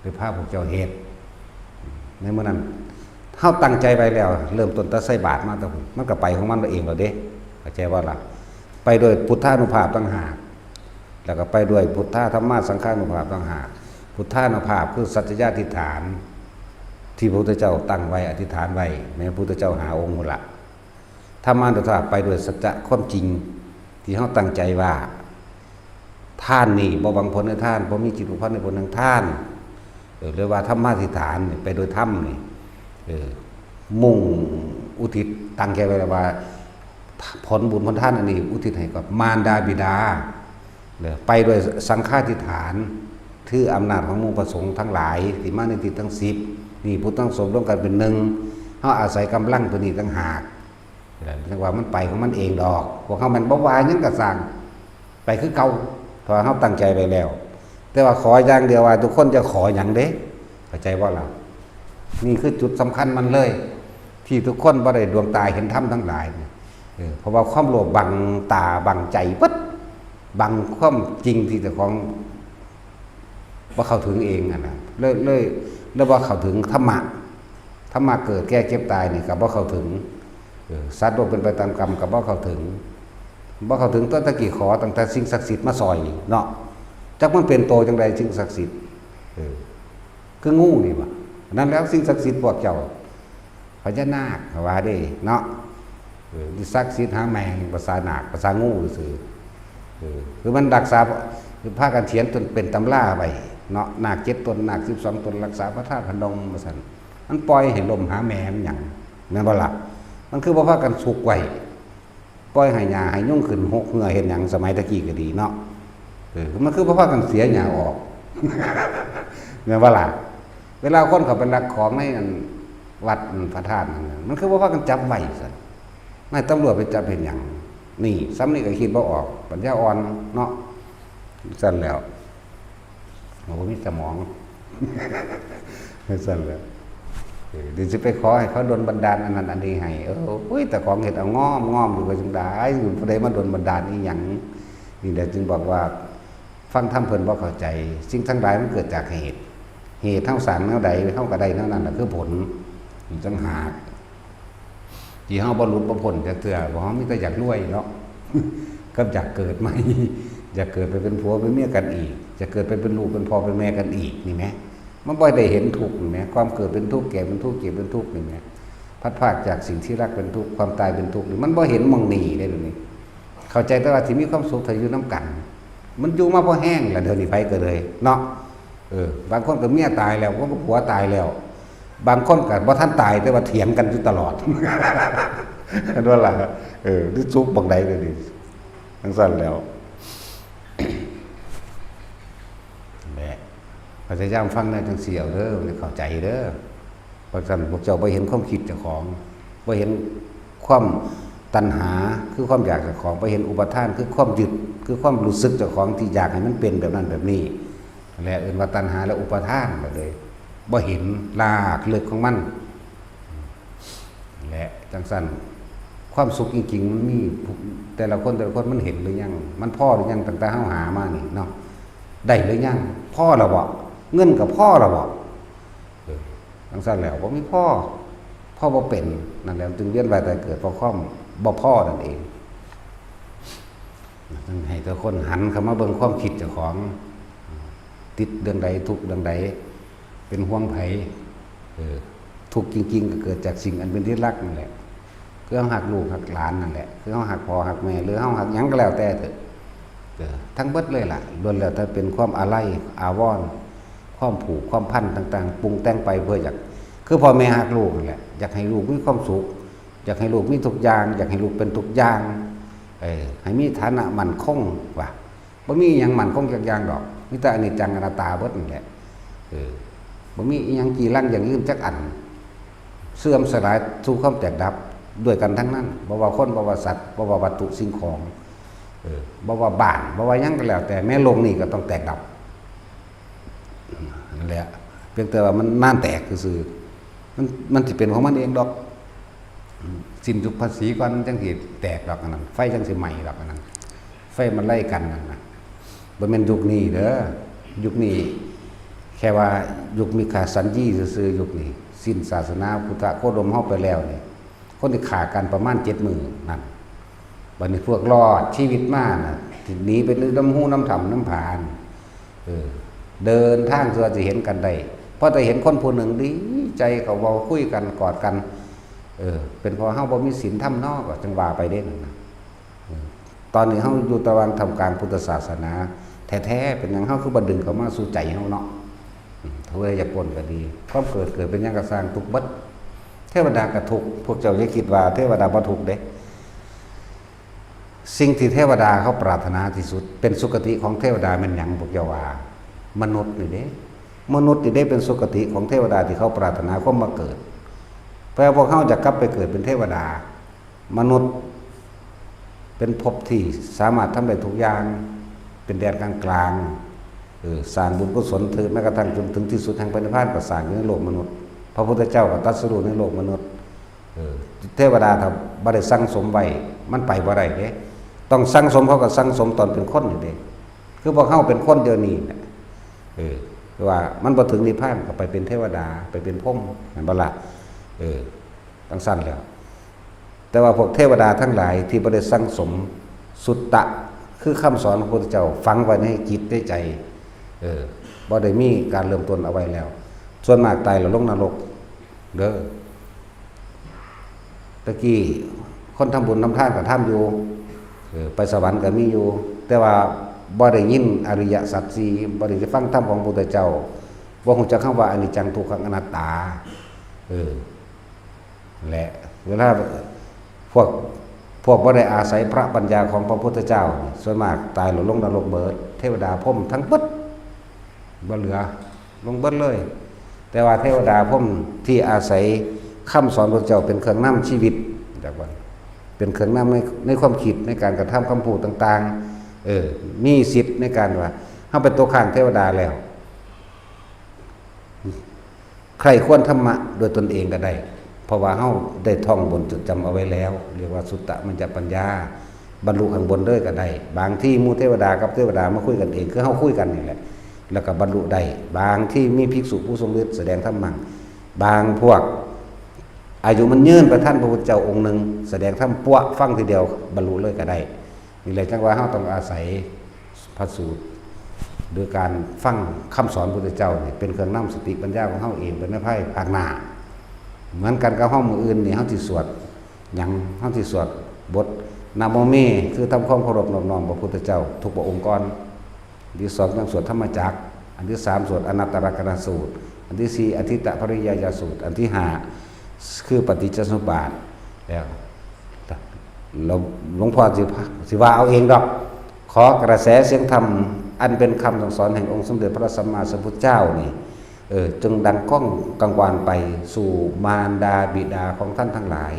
A: โดยภาพพวกเจ้าเหตุในเมื่อนั้นเฮาตั้งใจไปแล้วเริ่มต้นแต่ใส่บาตรมาแต่มันก็ไปของมันเองแล้วเด้เข้าใจว่าล่ะไปโดยพุทธานุภาพต่างหากแล้วก็ไปด้วยพุทธธรรมสังฆานุภาพต่างหากพุทธานุภาพคือสัจจญาธิฐานที่พระพุทธเจ้าตั้งไว้อธิษฐานไว้แม้พระพุทธเจ้าหาองค์ละธรรมานุภาพไปด้วยสัจจะความจริงที่เฮาตั้งใจว่าท่านนี่บ่หวังผลในท่านบ่มีจิตอุปาทในผลทางท่านหรือว่าธรรมาธิษฐานไปโดยธรรมนี่มุ่งอุทิศตั้งใจไว้ว่าผลบุญผลทานอันนี้อุทิศให้กับมารดาบิดาไปโดยสังฆาธิษฐานถืออำนาจของหมู่พระสงฆ์ทั้งหลายที่มาในทิศทั้ง10นี่พุทธทั้งสงฆ์ร่วมกันเป็นหนึ่งเฮาอาศัยกำลังตัวนี้ต่างหากเรียกว่ามันไปของมันเองดอกพวกเฮามันบ่ว่าหยังก็สร้างไปคือเก่าเพราะเฮาตั้งใจไว้แล้วแต่ว่าขออย่างเดียวว่าทุกคนจะขอหยังเด้เข้าใจบ่ล่ะ นี่คือจุดสำคัญมันเลย ที่ทุกคนบ่ได้ดวงตาเห็นธรรมทั้งหลายเนี่ยเพราะว่าความโลภบังตาบังใจปึ๊ดบังความจริงที่เจ้าของว่าเข้าถึงเองนะเลยว่าเข้าถึงธรรมะเกิดแก่เจ็บตายนี่กับว่าเข้าถึงสัตว์โลกเป็นไปตามกรรมกับว่าเข้าถึงต้นตะกี้ขอตั้งแต่สิ่งศักดิ์สิทธิ์มาซอยนี่เนาะจักมันเป็นโตจังใดสิ่งศักดิ์สิทธิ์คืองูนี่วะนั่นแล้วสิ่งศักดิ์สิทธิ์พวกเจ้าพญานาคว่าได้เนาะดิศักดิ์สิทธิ์หาแมงภาษานาคภาษางูซื่อคือมันรักษาคือพากันเขียนจนเป็นตำราไปเนาะนาค7 ตนนาค12 ตนรักษาพระธาตุพนมว่าซั่นมันปล่อยให้ลมหาแม่มันหยังแม่นบ่ล่ะมันคือบ่พากันสุกไว้ปล่อยให้หญ้าให้ยุ่งขึ้นหกเหงื่อเฮ็ดหยังสมัยตะกี้ก็ดีเนาะมันคือบ่พากันเสียหญ้าออกแม่นบ่ล่ะเวลาคนเขาไปรักของในวัดพระธาตุนั่นมันคือบ่พากันจับไว้ซั่นไม่ตำรวจไปจับเห็นหยังนี่ซ้ำนี่ก็คิดบ่ออกปัญญาอ่อนเนาะสั่นแล้วบ่มีสมองสั่นแล้วเดี๋ยวจะไปขอให้เขาดลบันดาลอันนั้นอันนี้ให้อุ้ยแต่ของเห็ดเอาง้อมอยู่ก็จังได้อยู่บ่ได้มาดลบันดาลอีหยังนี่แหละจึงบอกว่าฟังธรรมเพิ่นบ่เข้าใจสิ่งทั้งหลายมันเกิดจากเหตุเท่าสารเท่าใดเท่ากับใดเท่านั้นน่ะคือผลจังหากที่เฮาบ่หลุดบ่พ้นจักเทื่อบ่เฮามีแต่อยากรวยเนาะกับอยากเกิดใหม่อยากเกิดไปเป็นผัวเป็นเมียกันอีกจะเกิดไปเป็นลูกเป็นพ่อเป็นแม่กันอีกนี่แหมมันบ่ได้เห็นทุกข์นี่แหมความเกิดเป็นทุกข์แก่เป็นทุกข์เจ็บเป็นทุกข์นี่แหมพัดพรากจากสิ่งที่รักเป็นทุกข์ความตายเป็นทุกข์นี่มันบ่เห็นมองนี่ได้เดี๋ยวนี้เข้าใจแต่ว่าที่มีความสุขถ้าอยู่นำกันมันอยู่มาพอแห้งแล้วเดี๋ยวนี้ไปก็เลยเนาะบางคนก็เมียตายแล้วก็ผัวตายแล้วบางคนก็บ่ทันตายแต่ว่าเถียงกันอยู่ตลอดนั่นว่าล่ะนี่สุขบักใดเลยดิทั้งสั้นแล้วแหละพยายามฟังได้จังเสียวเด้อมันเข้าใจเด้อเพราะฉะนั้นพวกเจ้าบ่เห็นความคิดเจ้าของบ่เห็นความตัณหาคือความอยากเจ้าของบ่เห็นอุปทานคือความยึดคือความรู้สึกเจ้าของที่อยากให้มันเป็นแบบนั้นแบบนี้และเอิ้นว่าตัณหาและอุปทานแบบเลยบ่เห็นรากลึกของมันและจังซั่นความสุขจริงๆมันมีแต่ละคนมันเห็นหรือยังมันพอหรือยังตั้งแต่เฮาหามานี่เนาะได้หรือยังพ่อแล้วบ่เงินกับพ่อแล้วบ่จังซั่นแล้วบ่มีพ่อบ่เป็นนั่นแหละจึงเวียนว่ายตายเกิดเพราะความบ่พ่อนั่นเองต้องให้ทุกคนหันเข้ามาเบิ่งความคิดเจ้าของติดเรื่องใดทุกข์เรื่องใดเป็นห่วงไผทุกข์จริงๆก็เกิดจากสิ่งอันเป็นที่รักนั่นแหละคือเฮาหักลูกหักหลานนั่นแหละคือเฮาหักพ่อหักแม่หรือเฮาหักหยังก็แล้วแต่เถอะทั้งเบิดเลยล่ะล้วนแล้วแต่เป็นความอาลัยอาวรณ์ความผูกความพันต่างๆปรุงแต่งไปเพื่ออยากคือพ่อแม่หักลูกนั่นแหละอยากให้ลูกมีความสุขอยากให้ลูกมีทุกอย่างอยากให้ลูกเป็นทุกอย่างให้มีฐานะมั่นคงว่าบ่มีหยังมั่นคงจักอย่างดอกมีแต่อนิจจังอนัตตาเบิดนั่นแหละบ่มีอีหยังจีรังอย่างอื่นจักอันเสื่อมสลายสู่ความแตกดับด้วยกันทั้งนั้นบ่ว่าคนบ่ว่าสัตว์บ่ว่าวัตถุสิ่งของบ่ว่าบ้านบ่ว่าหยังก็แล้วแต่แม้โลกนี้ก็ต้องแตกดับนั่นแหละเพียงแต่ว่ามันนานแตกซื่อมันสิเป็นของมันเองดอกสิ้นสุดภาษีก่อนจังสิแตกดอกอันนั้นไฟจังสิไหม้ดอกอันนั้นไฟมันไล่กันนั่นน่ะบ่แม่นยุคนี้เด้อยุคนี้แค่ว่ายุคมีขาสัญญีซื่อๆยุคนี้สิ้นศาสนาพุทธโคดมเฮาไปแล้วนี่คนที่ขากันประมาณ70,000นั่นบัดนี้พวกรอดชีวิตมาน่ะที่หนีไปน้ำหูน้ำถ่ำน้ำผานเดินทางตัวจะเห็นกันได้เพราะแต่เห็นคนผู้หนึ่งดีใจเขาเว้าคุยกันกอดกันเป็นเพราะเฮาบ่มีศีลธรรมเนาะก็จังว่าไปเด้นั่นน่ะตอนนี้เฮาอยู่ตะวันทำการพุทธศาสนาแท้ๆเป็นหยังเฮาคือบ่ดึงเข้ามาสู่ใจเฮาเนาะถ้าว่าอยากปนก็ดีความเกิดเป็นหยังก็สร้างทุกข์เบิดเทวดาก็ทุกข์พวกเจ้าอย่าคิดว่าเทวดาบ่ทุกข์เด้สิ่งที่เทวดาเขาปรารถนาที่สุดเป็นสุคติของเทวดาแม่นหยังพวกเจ้าว่ามนุษย์นี่เด้มนุษย์นี่ได้เป็นสุคติของเทวดาที่เขาปรารถนาความมาเกิดแปลว่าพวกเขาจะกลับไปเกิดเป็นเทวดามนุษย์เป็นภพที่สามารถทำได้ทุกอย่างเป็นแดนกลางๆสร้างบุญกุศลถึงแม้กระทั่งจนถึงที่สุดแห่งปณิพพานก็สร้างอยู่ในโลกมนุษย์ ระพุทธเจ้าก็ตรัสรู้ในโลกมนุษย์เทวดาถ้าบ่ได้สั่งสมไว้มันไปบ่ได้เด้ต้องสั่งสมเขาก็สั่งสมตอนเป็นคนนี่เด้คือพอเฮาเป็นคนเดี๋ยวนี้แหละว่ามันบ่ถึงนิพพานก็ไปเป็นเทวดาไปเป็นพรหมนั่นบ่ล่ะตั้งสั้นแล้วแต่ว่าพวกเทวดาทั้งหลายที่บ่ได้สั่งสมสุตตะคือคำสอนของพระพุทธเจ้าฝังไว้ในจิตในใจบ่ได้มีการเริ่มต้นเอาไว้แล้วส่วนมากตายแล้วลงนรกเด้อตะกี้คนทำบุญทำทานก็ทำอยู่ไปสวรรค์ก็มีอยู่แต่ว่าบ่ได้ยินอริยสัจสี่บ่ได้ฟังธรรมของพระพุทธเจ้าบ่ฮู้จักคำว่าอนิจจังทุกขังอนัตตาและเวลาพวกบ่ได้อาศัยพระปัญญาของพระพุทธเจ้าส่วนมากตายแล้วลงนรกเบิดเทวดาพรหมทั้งเบิดบ่เหลือลงเบิดเลยแต่ว่าเทวดาพรหมที่อาศัยคำสอนพระเจ้าเป็นเครื่องนำชีวิตจากว่าเป็นเครื่องนำในความคิดในการกระทำคำพูดต่างๆมีสิทธิ์ในการว่าเฮาเป็นตัวข้างเทวดาแล้วใครควรธรรมะโดยตนเองก็ได้เพราะว่าเฮาได้ท่องบนจดจำเอาไว้แล้วเรียกว่าสุตตะมัญญปัญญาบรรลุข้างบนเลยก็ได้บางที่หมู่เทวดากับเทวดามาคุยกันเองคือเฮาคุยกันนี่แหละแล้วก็บรรลุได้บางที่มีภิกษุผู้ทรงฤทธิ์แสดงธรรมะบางพวกอายุมันยืนประท่านพระพุทธเจ้าองค์หนึ่งแสดงธรรมปั้วฟังทีเดียวบรรลุเลยก็ได้นี่แหละจังว่าเฮาต้องอาศัยพระสูตรโดยการฟังคำสอนพระพุทธเจ้านี่เป็นเครื่องนำสติปัญญาของเฮาเองเป็นไพ่ภาคหน้าเหมือนกันกับเฮามื้ออื่นนี่เฮาสิสวดหยังเฮาสิสวดบทนะโมเมคือทำความเคารพนอบน้อมพระพุทธเจ้าทุกพระองค์ก่อนอันที่2จังสวดธรรมจักรอันที่3สวดอนัตตลกนสูตรอันที่4อธิตตปริยายสูตรอันที่5คือปฏิจจสมุปบาทแล้วเราหลวงพ่อสิว่าเอาเองดอกขอกระแสเสียงธรรมอันเป็นคำสั่งสอนแห่งองค์สมเด็จพระสัมมาสัมพุทธเจ้านี่จงดังก้องกังวานไปสู่มารดาบิดาของท่านทั้งหลาย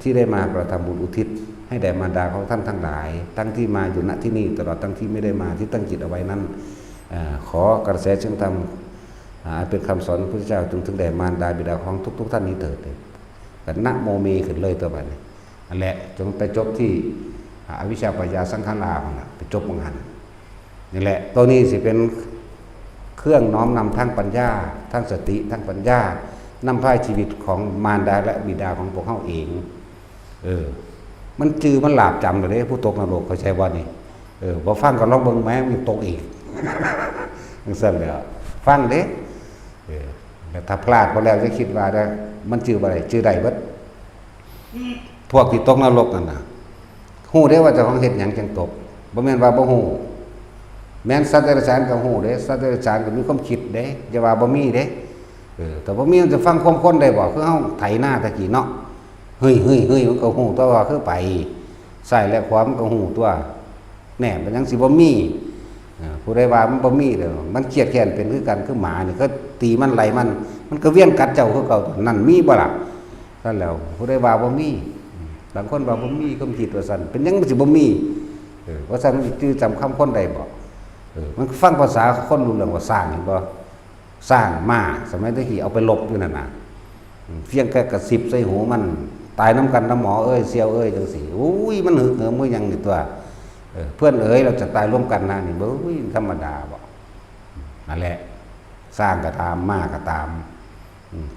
A: ที่ได้มากระทำบุญอุทิศให้แด่มารดาของท่านทั้งหลายทั้งที่มาอยู่ณที่นี่ตลอดทั้งที่ไม่ได้มาที่ตั้งจิตเอาไว้นั้นขอกระแสเสียงธรรมเป็นคำสอนพระพุทธเจ้าจงถึงแด่มารดาบิดาของทุกท่านนี้เถิดกันนะโมเมขึ้นเลยตัวบัดนี้นั่นแหละจงไปจบที่อวิชชาปัญญาสังขารไปจบมังหันนี่แหละตัวนี้สิเป็นเครื่องน้อมนำทั้งปัญญาทั้งสติทั้งปัญญานำพาชีวิตของมารดาและบิดาของพวกเขาเองมันจือมันหลาบจำเลยผู้ตกนรกเขาใช้ว่านี่พอฟังก็ลองเบิ่งแม้มันตกอีกนั่นสั่นเลยฟังเด้แต่ถ้าพลาดพอแล้วจะคิดว่าได้มันจืออะไรจือใดบัดพวกที่ตกนรกนั่นน่ะฮู้ได้ว่าเจ้าของเฮ็ดหยังจังตกบ่แม่นว่าบ่ฮู้แม้นสัตว์เดรัจฉานก็ฮู้เด้สัตว์เดรัจฉานก็มีความคิดเด้อย่าว่าบ่มีเด้แต่บ่มีมันจะฟังความคนได้บ่คือเฮาไถนาตะกี้เนาะเฮ้ยมันก็ฮู้ตัวว่าคือไปซ้ายและขวามันก็ฮู้ตัวแหน่มันยังสิบ่มีผู้ใดว่ามันบ่มีเด้อมันเครียดแค้นเป็นคือกันคือหมานี่ก็ตีมันไล่มันก็เวียนกัดเจ้าคือเก่านั่นมีบ่ล่ะนั่นแล้วผู้ใดว่าบ่มีบางคนว่าบ่มีความคิดว่าซั่นเป็นหยังมันสิบ่มีว่าซั่นมันจื้อจำคำคนใดบ่มันฟังภาษาคนรู้เรื่องว่าสร้างเห็นบ่สร้างมาสมัยตะกี้เอาไปลบอยู่นั่นน่ะเพียงแค่กระซิบใส่หูมันตายน้ำกันน้ำหมอเอ้ยเสียวเอ้ยจังซี่อุ้ยมันหึกเหิมมื้อยังนี่ตัวเพื่อนเอ๋ยเราจะตายร่วมกันนะนี่เบ้ยธรรมดาบ่นั่นแหละสร้างก็ตามมาก็ตาม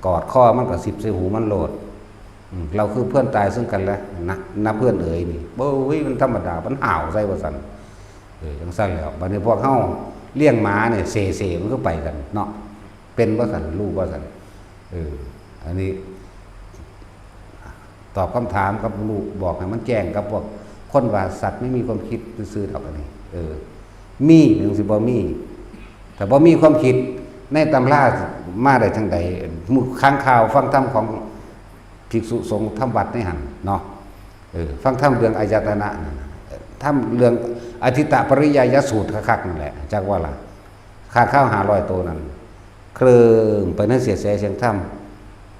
A: กอดข้อมันก็สิบใส่หูมันโลดเราคือเพื่อนตายซึ่งกันแล้วนะเพื่อนเอ๋ยนี่เบ้ยมันธรรมดามันห่าวใส่ว่าซั่นจังซั่นแล้วบัดนี้พวกเฮาเลี้ยงหมาเนี่ยเสมันก็ไปกันเนาะเป็นว่าซั่นรู้ว่าซั่นอันนี้ตอบคำถามกับลูกบอกให้มันแจ้งกับพวกคนว่าสัตว์ไม่มีความคิดซื่อๆดอกอันนี้มีจังสิบ่มีแต่บ่มีความคิดในตำรามาได้จังใดค้างข่าวฟังธรรมของภิกษุสงฆ์ทำวัดในหั่นเนาะฟังธรรมเรื่องอายตนะธรรมเรื่องอธิตตปริยายสูตรคักๆนั่นแหละจักว่าล่ะข้างข้าว500ตัวนั้นเคลื่อนไปในเสียเสียงธรรม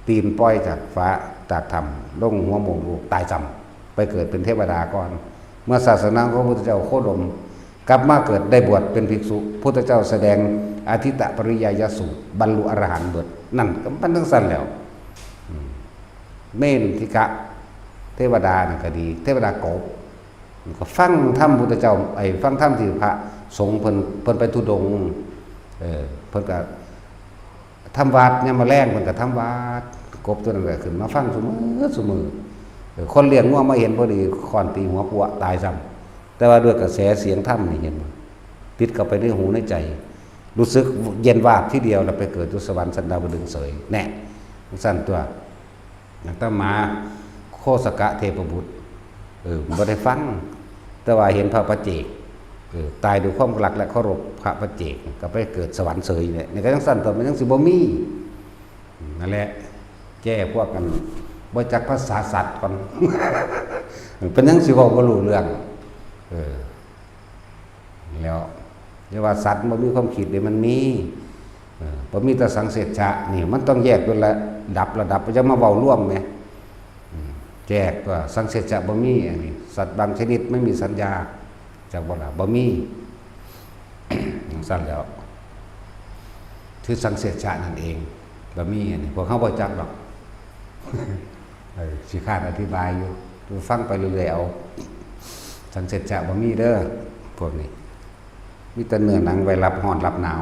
A: ตีนปล่อยจากฟ้าจากธรรมลงหัวหม่งลูกตายจำไปเกิดเป็นเทวดาก่อนเมื่อศาสนาของพระพุทธเจ้าโคดมกลับมาเกิดได้บวชเป็นภิกษุพุทธเจ้าแสดงอธิตตปริยายสูตรบรรลุอรหันต์เบิด นั่นก็มันทั้งสั้นแล้วเมนทิกะเทวดานั่นก็ดีเทวดากบก็ฟังธรรมพุทธเจ้าฟังธรรมที่พระสงฆ์เพิ่นไปทุดงค์เพิ่นก็ทำวัดยามมื้อแลงเพิ่นก็ทำวัดกบตัวนั้นก็ขึ้นมาฟังซุมื้อคนเลี้ยงงัวมาเห็นพอดีค้อนตีหัวปัวตายซ้ำแต่ว่าด้วยกระแสเสียงธรรมนี่เห็นติดเข้าไปในหูในใจรู้สึกเย็นวาบทีเดียวแล้วไปเกิดอยู่สวรรค์สันดาวดึงเสยแน่สั่นตัวอย่างตมาโคสกะเทพบุตรบ่ได้ฟังแต่ว่าเห็นพระปัจเจกตายด้วยความรักและเคารพพระปัจเจกก็ไปเกิดสวรรค์เสยเนี่ยนี่ก็ยังสั่นตัวมันยังสิบ่มีนั่นแหละแก้พวกกันบ่จักภาษาสัตว์ก่อน เป็นยังสิเว้าบ่รู้เรื่องแล้วเรียกว่าสัตว์บ่มีความคิดเดี๋ยวมันมีบ่มีแต่สังเสชะนี่มันต้องแยกเป็นระดับจะมาเว้าร่วมไหมแยกว่าสังเสชะบ่มีอันนี้สัตว์บางชนิดไม่มีสัญญาจากบ่ล่ะบ่มี สั่นแล้วคือสังเสชะนั่นเองบ่มีอันนี้พวกเขาบ่จักหรอก สิคาดอธิบายอยู่ฟังไปเรื่อยๆเอาสังเสชะบ่มีเด้อพวกนี้มีแต่เนื้อหนังไว้รับร้อนรับหนาว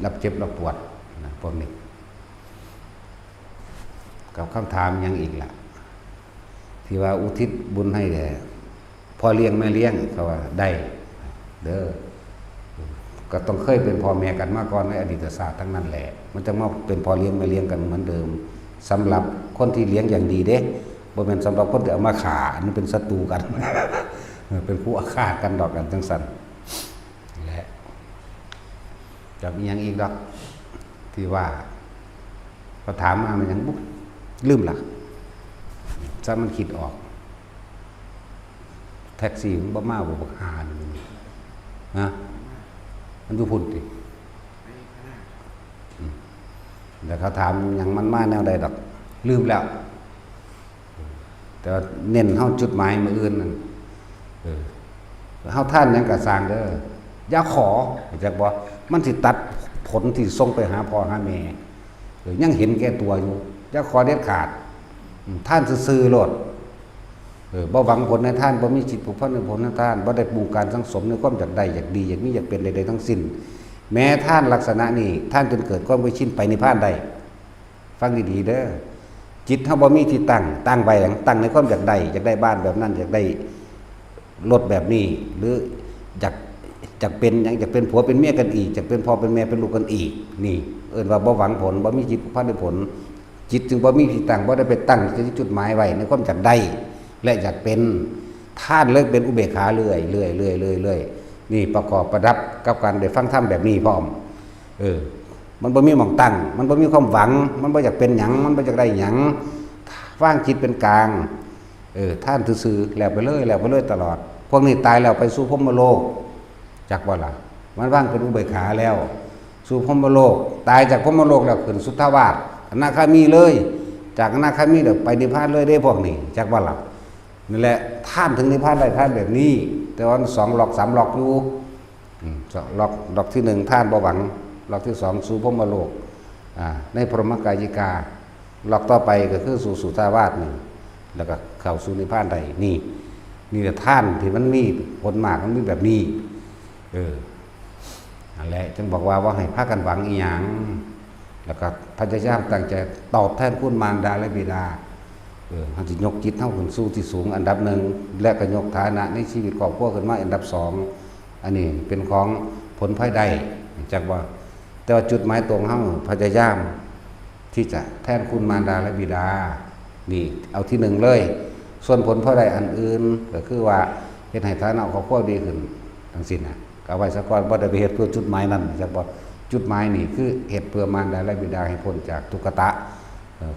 A: รับเจ็บรับปวดนะพวกนี้กับคำถามยังอีกล่ะที่ว่าอุทิศบุญให้แด่พ่อเลี้ยงแม่เลี้ยงเขาว่าได้เด้อก็ต้องเคยเป็นพ่อแม่กันมาก่อนในอดีตศาสตร์ทั้งนั้นแหละมันจะมาเป็นพ่อเลี้ยงแม่เลี้ยงกันเหมือนเดิมสำหรับคนที่เลี้ยงอย่างดีเด้บ่แม่นสำหรับคนที่เอามาขาอันนี้เป็นศัตรูกัน เป็นผู้อาฆาตกันดอกกันจังซั่นและจะมีอย่างอีกดอกที่ว่าพอถามมามันยังบุ๊ลืมล่ะถ้ามันคิดออกแท็กซี่มันบ่มาบ่บักหานี่นะมันอยู่พุ่นติแต่เขาถามยังมันมาแนวใดดอกลืมแล้วแต่เน้นเฮาจุดหมายมื้ออื่นนั่นเฮาท่านยังก็สร้างเด้ออย่าขอจักบ่มันสิตัดผลที่ส่งไปหาพ่อหาแม่ยังเห็นแก่ตัวอยู่อย่าขอเด็ดขาดท่านซื่อๆโลดบ่หวังผลในท่านบ่มีจิตผูกพันในผลในท่านบ่ได้ปรุงการสังสมในความอยากได้อยากดีอยากมีอยากเป็นใดๆทั้งสิ้นแม้ท่านลักษณะนี้ท่านจนเกิดความเคยชินไปนิพพานได้ฟังดีๆเด้อจิตเฮาบ่มีที่ตั้งไว้หยังตั้งในความอยากได้บ้านแบบนั้นอยากได้รถแบบนี้หรืออยากเป็นหยังอยากเป็นผัวเป็นเมียกันอีกอยากเป็นพ่อเป็นแม่เป็นลูกกันอีกนี่เอิ้นว่าบ่หวังผลบ่มีจิตผูกพันในผลจิตจึงบ่มีที่ตั้งบ่ได้ไปตั้งจุดหมายไว้ในความอยากได้และอยากเป็นท่านเลิกเป็นอุเบกขาเรื่อยนี่ประกอบประดับกับการได้ฟังธรรมแบบนี้พร้อมมันบ่มีหม่องตั้งมันบ่มีความหวังมันบ่อยากเป็นหยังมันบ่อยากได้หยังว่างจิตเป็นกลางท่านซื่อๆแล้วไปเลยตลอดพวกนี้ตายแล้วไปสู่พรหมโลกจักบ่ล่ะมันว่างเป็นอุเบกขาแล้วสู่พรหมโลกตายจากพรหมโลกแล้วขึ้นสุทธาวาสอนาคามีเลยจากอนาคามีเดี๋ยวไปนิพพานเลยได้พวกนี้จักบ่ล่ะนั่นแหละท่านถึงนิพพานได้ท่านแบบนี้แต่ว่า2 หลอก 3 หลอกอยู่หลอกที่1ท่านบ่หวังหลอกที่2สู่พรหมโลกในพรหมกายิกาหลอกต่อไปก็คือสู่สุทธาวาสนี่แล้วก็เข้าสู่นิพพานได้นี่แหละท่านที่มันมีผลมากมันมีแบบนี้นั่นแหละจึงบอกว่าให้พากันหวังอีหยังแล้วก็พยายามตั้งใจตอบแทนคุณมารดาและบิดาเขาจะยกจิตเท่าขึ้นสู่ที่สูงอันดับ1และก็ยกฐานะในชีวิตครอบครัวขึ้นมาอันดับ2อันนี้เป็นของผลภายได้จากว่าแต่ว่าจุดหมายตรงเฮาพยายามที่จะแทนคุณมารดาและบิดานี่เอาที่1เลยส่วนผลภายได้อันอื่นก็คือว่าเฮ็ดให้ฐานะครอบครัวดีขึ้นทั้งสิ้นน่ะก็ไว้ซะก่อนบ่ได้ไปเฮ็ดเพื่อจุดหมายนั้นจักบ่จุดหมายนี่คือเฮ็ดเพื่อมารดาและบิดาให้พ้นจากทุกขตะ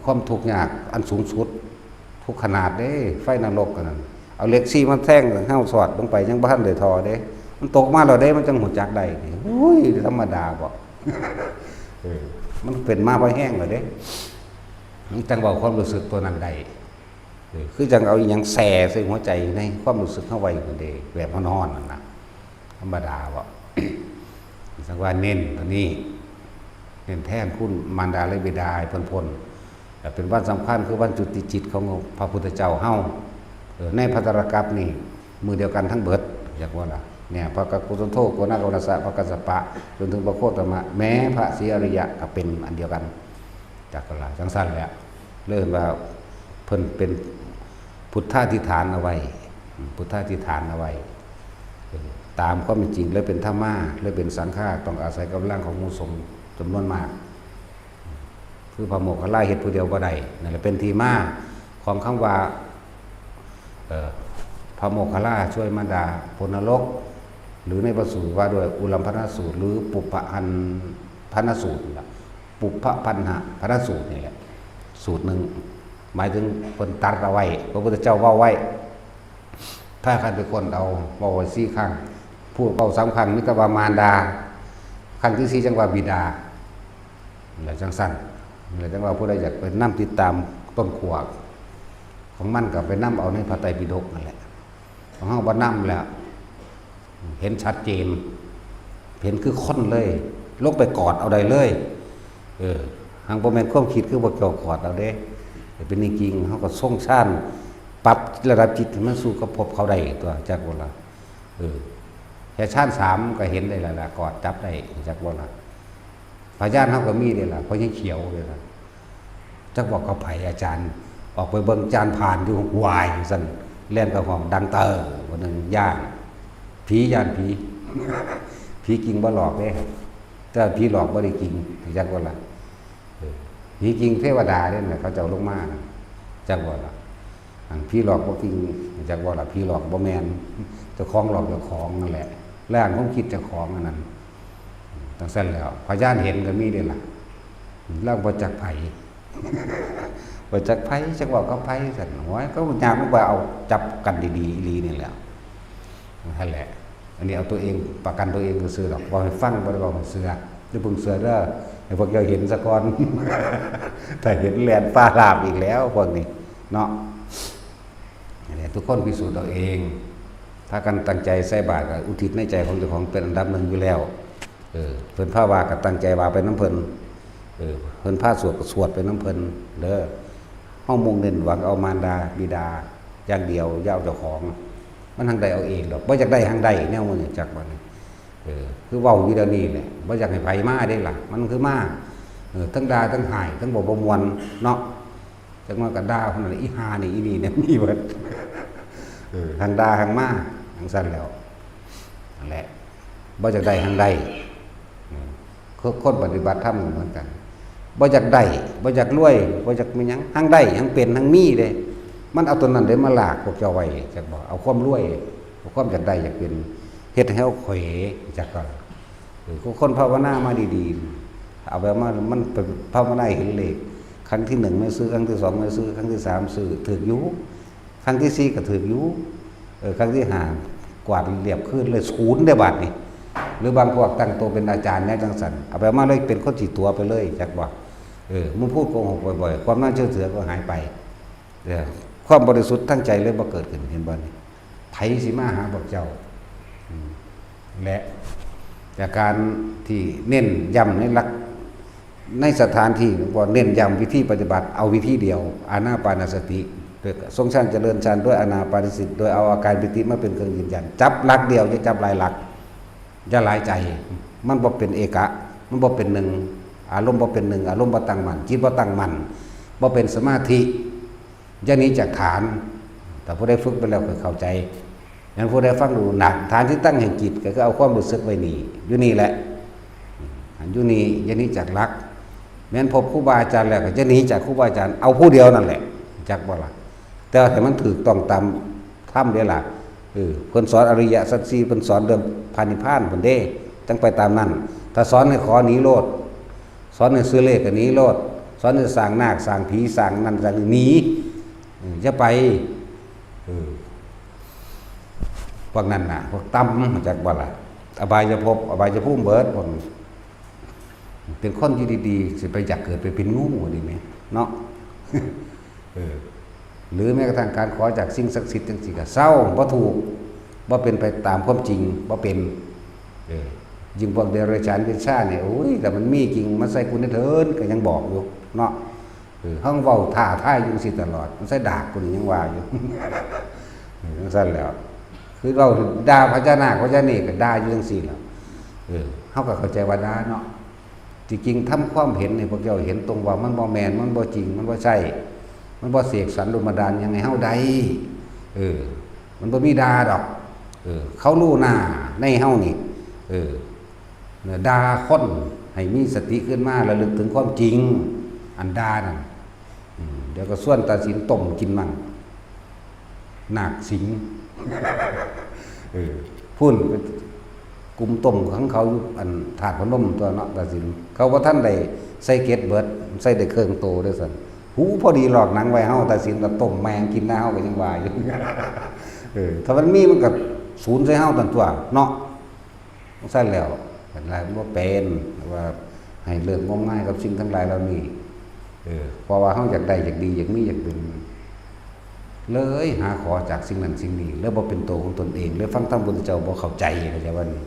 A: ความทุกข์ยากอันสูงสุดทุกขนาดเด้ไฟนรกกันนั่นเอาเหล็กซี่มันแท่งเฮาสอดลงไปยังบ่ทันได้ทอเด้มันตกมาแล้วเด้มันจังหูจักได้โอ้ยธรรมดาบ่ มันเป็นมาบ่แห้งแล้วเด้มันจังเว้าความรู้สึกตัวนั้นได้คือจังเอาอีหยังแส่ใส่หัวใจในความรู้สึกเฮาไว้นั่นเด้แบบเฮานอนนั่นน่ะธรรมดาบ่ สักว่าเน้นตัวนี้ เห็นแทนคุณมารดาและบิดาให้พ้นแต่เป็นวันสำคัญคือวันจุติจิตของพระพุทธเจ้าเฮาในภัตตรกัปนี่มือเดียวกันทั้งเบิดอยากว่าล่ะเนี่ยพระกักุสันโธโกนาโกนัสสะพระกัสสปะจนถึงพระโคตมะแม้พระศรีอริยะก็เป็นอันเดียวกันจากกลาจังสั้นแหละเริ่มว่าเพิ่นเป็นพุทธาธิฐานเอาไว้พุทธาธิฐานเอาไว้ตามก็เป็นจริงเลยเป็นธรรมะเลยเป็นสังฆาต้องอาศัยกำลังของมูสงจำนวนมากคือพระโมคคัลลาเหตุผู้เดียวบ่ได้นั่นแหละเป็นที่มาของคำว่าพระโมคคัลลาช่วยมารดาพ้นนรกหรือในพระสูตรว่าด้วยอุลัมพนสูตรหรือปุพพพันพนสูตรปุพพพันหะพนสูตรนี่แหละสูตรหนึ่งหมายถึงคนตัดเอาไว้พระพุทธเจ้าว่าไว้ถ้าใครเป็นคนเอาว่าไว้สี่ครั้งพูดเอา3 ครั้งมิตรวามารดาครั้งที่4จังว่าบิดาหรือจังสั้นหรือจังว่าผู้ใดอยากไปนั่งติดตามต้นขวากของมันกับไปนั่งเอาในพระไตรปิฎกนั่นแหละของเขาบ่นั่งแล้วเห็นชัดเจนเห็นคือค้นเลยลงไปกอดเอาได้เลยทางบ่แม่นความคิดคือบ่เกี่ยวกอดเอาเด้เป็นจริงเขาก็ส่งชาญปรับระดับจิตมันสู่กับพบเขาได้ตัวจากว่าล่ะแค่ชาญ3ก็เห็นได้แล้วล่ะกอดจับได้จากว่าล่ะพญานาคก็มีเลยล่ะเพราะยังเขียวเลยล่ะจักบอกเขาไผอาจารย์ออกไปเบิ่งจานผ่านอยู่วายซั่นเล่นกับห้องดังเตอวันนึงย่านผีย่านผีผีจริงบ่หลอกเด้แต่ผีหลอกบ่ได้จริงจักว่าล่ะผีจริงเทวดาเนี่ยเขาเจ้าลงมาจักว่าล่ะผีหลอกบ่จริงจักว่าล่ะผีหลอกบ่แม่นเจ้าของหลอกเจ้าของนั่นแหละแรงของคิดเจ้าของอันนั้นตั้งแต่แล้วพญานเห็นก็มีเด้ล่ะเล่าบ่จักไผบ่จักไผจักว่าก็ไผซั่นโอ้ยก็ยามมันว่าเอาจับกันดีๆอีหลีนี่แหละนั่นแหละอันนี้เอาตัวเองประกันตัวเองซื่อๆดอกบ่ให้ฟังบ่ได้บ่ให้เชื่ออย่าเพิ่งเชื่อเด้อให้พวกเจ้าเห็นซะก่อนถ้าเห็นแล่นฟ้าราบอีกแล้วพวกนี้เนาะนี่ทุกคนพิสูจน์เอาเองถ้ากันตั้งใจใส่บาตรก็อุทิศในใจของเจ้าของเป็นอันดับหนึ่งอยู่แล้วเพิ่นพาว่าก็ตั้งใจว่าไปน้ำเพิ่นเพิ่นพาสวดก็สวดไปน้ำเพิ่นเด้อเฮามุ่งเน้นหวังเอามารดาบิดาอย่างเดียวย่าเจ้าของมันทางใดเอาเองดอกบ่อยากได้ทางใดแนวมันจักบ่นี่คือเว้าอยู่เดี๋ยวนี้แหละบ่อยากให้ไผมาได้ล่ะมันคือมาทั้งด่าทั้งหายทั้งบ่ม่วนเนาะจังว่าก็ด่าคนนั้นอีห่านี่อีนี่เนี่ยมีเบิดทางด่าทางมาทางซั่นแล้วนั่นแหละบ่อยากได้ทางใดคนปฏิบัติธรรมเหมือนกันบ่อยากได้บ่อยากรวยบ่อยากมีหยังทางใดทางเป็นทางมีเด้มันเอาตัวนั้นได้มาลากพวกเจ้าไว้จักบ่เอาความรวยเอาความอยากได้อยากเป็นเฮ็ดให้เฮาเขวจักก่อนคนภาวนามาดีๆเอาแบบมันเป็นภาวนาเห็นเลขครั้งที่1ไม่ซื้อครั้งที่2ไม่ซื้อครั้งที่3ซื้อถูกอยู่ครั้งที่4ก็ถูกอยู่ครั้งที่5กวาดเรียบขึ้นเลยศูนย์ได้บาดนี่หรือบางพวกตั้งตัวเป็นอาจารย์แน่จังสันเอาไปมาเลยเป็นคนจีตัวไปเลยจักบอกมึงพูดโกหกบ่อยๆความน่าเชื่อถือก็หายไปความบริสุทธิ์ตั้งใจเลยบ่เกิดขึ้นเห็นบ่นี่ไผสิมาหาบอกเจ้าและจากการที่เน้นย้ำในหลักในสถานที่บ่เน้นย้ำวิธีปฏิบัติเอาวิธีเดียวอานาปานสติทรงฌานเจริญฌานด้วยอานาปานสติโดยเอาอาการปิติมาเป็นเครื่องยืนยันจับหลักเดียวจะจับหลายหลักอย่าหลายใจมันบ่เป็นเอกะมันบ่เป็นหนึ่งอารมณ์บ่เป็นหนึ่งอารมณ์บ่ตั้งมั่นจิตบ่ตั้งมั่นบ่เป็นสมาธิอย่าหนีจากฐานแต่ผู้ใดฝึกไปแล้วก็เข้าใจอย่างผู้ใดฟังดูหนักฐานที่ตั้งแห่งจิตก็คือเอาความรู้สึกไว้นี่อยู่นี่แหละอยู่นี่อย่าหนีจากหลักแม้นพบครูบาอาจารย์แล้วก็จะหนีจากครูบาอาจารย์เอาผู้เดียวนั่นแหละจักบ่ล่ะแต่ให้มันถูกต้องตามธรรมเด้ล่ะเพิ่นสอนอริยสัจสี่เพิ่นสอนเรื่องพานิพพานเพิ่นเด้จังไปตามนั้นถ้าสอนให้ขอหนีโลดสอนให้ซื้อเลขก็หนีโลดสอนให้สร้างนาคสร้างผีสร้างนั่นสร้างหนีจะไปพวกนั้นน่ะพวกต่ำจากบ่ล่ะอบายจะพบอบายจะพุ่มเบิดคนเป็นคนที่ดีๆสิไปอยากเกิดไปเป็นงูดีไหมเนาะหรือแม้กระทั่งการขอจากสิ่งศักดิ์สิทธิ์จังซี่ก็เศร้าบ่ถูกบ่เป็นไปตามความจริงบ่เป็น ยิ่งพวกเดรัจฉานเป็นชาเนี่ยโอ้ยแต่มันมีจริงมาใส่คุณเถินก็ยังบอกอยู่เนาะห้องเว้าท่าท่ายอยู่สิตลอดมันใส่ดากคุณยังว่าอยู่ทั้งสั้นแล้วคือเราด่าพระเจ้านาคพระเจ้าเนกก็ด่าอยู่ทั้งสี่แล้วเขาก็เข้าใจว่าด่าเนาะจริงๆทำความเห็นในพวกเจ้าเห็นตรงว่ามันบ่แมนมันบ่จริงมันบ่ใช่มันบ่เสกสรรโดนบันดาลยังไงเฮาใดมันบ่มีด่าดอกเขารู้หน้าในเฮานี่ด่าคนให้มีสติขึ้นมาระลึกถึงความจริงอันด่านั่นเดี๋ยวก็ส่วนตาสินต้มกินมั่งหนักสิงพุ่นกลุ่มต้มของเขาอยู่อันถาดพนมตัวเนาะตาสินเขาว่าท่านใดใส่เกล็ดเบิดใส่ได้เครื่องโตด้วยสันหูพอดีหลอกหนังไว้เฮาตาสินก็ต้มแมงกินหน้าเฮาก็ยังว่าอยู่ถ้ามันมีมันก็ศูนย์ใส่เฮาตันตัวเนาะต้องใส่แล้วเป็นไรมันบ่เป็นว่าให้เลิกงมง่ายกับสิ่งทั้งหลายเหล่านี้เพราะว่าเฮาอยากได้อยากดีอยากมีอยากเป็นเลยหาขอจากสิ่งนั้นสิ่งนี้แล้วบ่เป็นตัวของตนเองเลยฟังธรรมพุทธเจ้าบ่เข้าใจเข้าใจว่านี่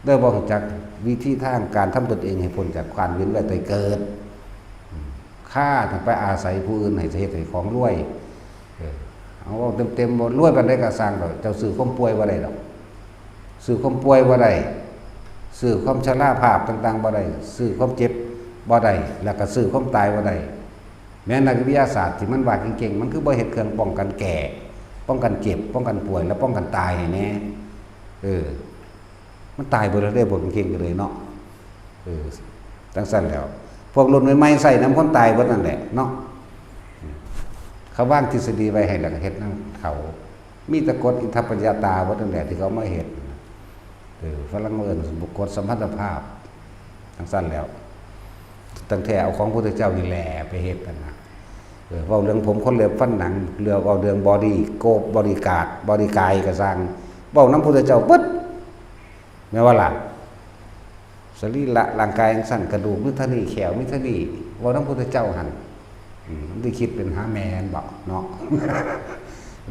A: เด้อบ่รู้จักวิธีทางการทำตนเองให้พ้นจากความเวียนว่ายตายเกิดค่าถึงไปอาศัยผู้อื่นให้เฮ็ดให้ของรวยเอาเต็มๆบ่รวยปานใดก็สร้างดอกเจ้าซื้อความป่วยบ่ได้ดอกซื้อความป่วยบ่ได้ซื้อความชราภาพต่างๆบ่ได้ซื้อความเจ็บบ่ได้แล้วก็ซื้อความตายบ่ได้แม้นักวิทยาศาสตร์ที่มันว่าเก่งๆมันคือบ่เฮ็ดเครื่องป้องกันแก่ป้องกันเจ็บป้องกันป่วยและป้องกันตายให้แน่มันตายบ่ได้บ่เก่งๆกันเลยเนาะจังซั่นแล้วพวกรุ่นใหม่ๆใส่น้ำคนตายเบิดนั่นแหละเนาะเขาวางทฤษฎีไว้ให้แล้วก็เฮ็ดนำเขามีแต่กฎอิทธัปปัจจตาเบิดนั่นแหละที่เขามาเฮ็ดฝรั่งเอิ้นบุคคลสัมพันธภาพจังซั่นแล้วตั้งแต่เอาของพระพุทธเจ้านี่แหละไปเฮ็ดกันนะเว้าเรื่องผมคนเล็บฟันหนังเรื่องเอาเรื่องบอดี้โกบบริการบริกายก็สร้างเว้านํพระพุทธเจ้าปึ๊ดแม่ว่าล่ะสรีระร่างกายสั่นกระดูกมิเท่านี้แขวมิเท่านี้เว้านํพระพุทธเจ้าหั่นมันได้คิดเป็นหาแม่นบ่เนาะ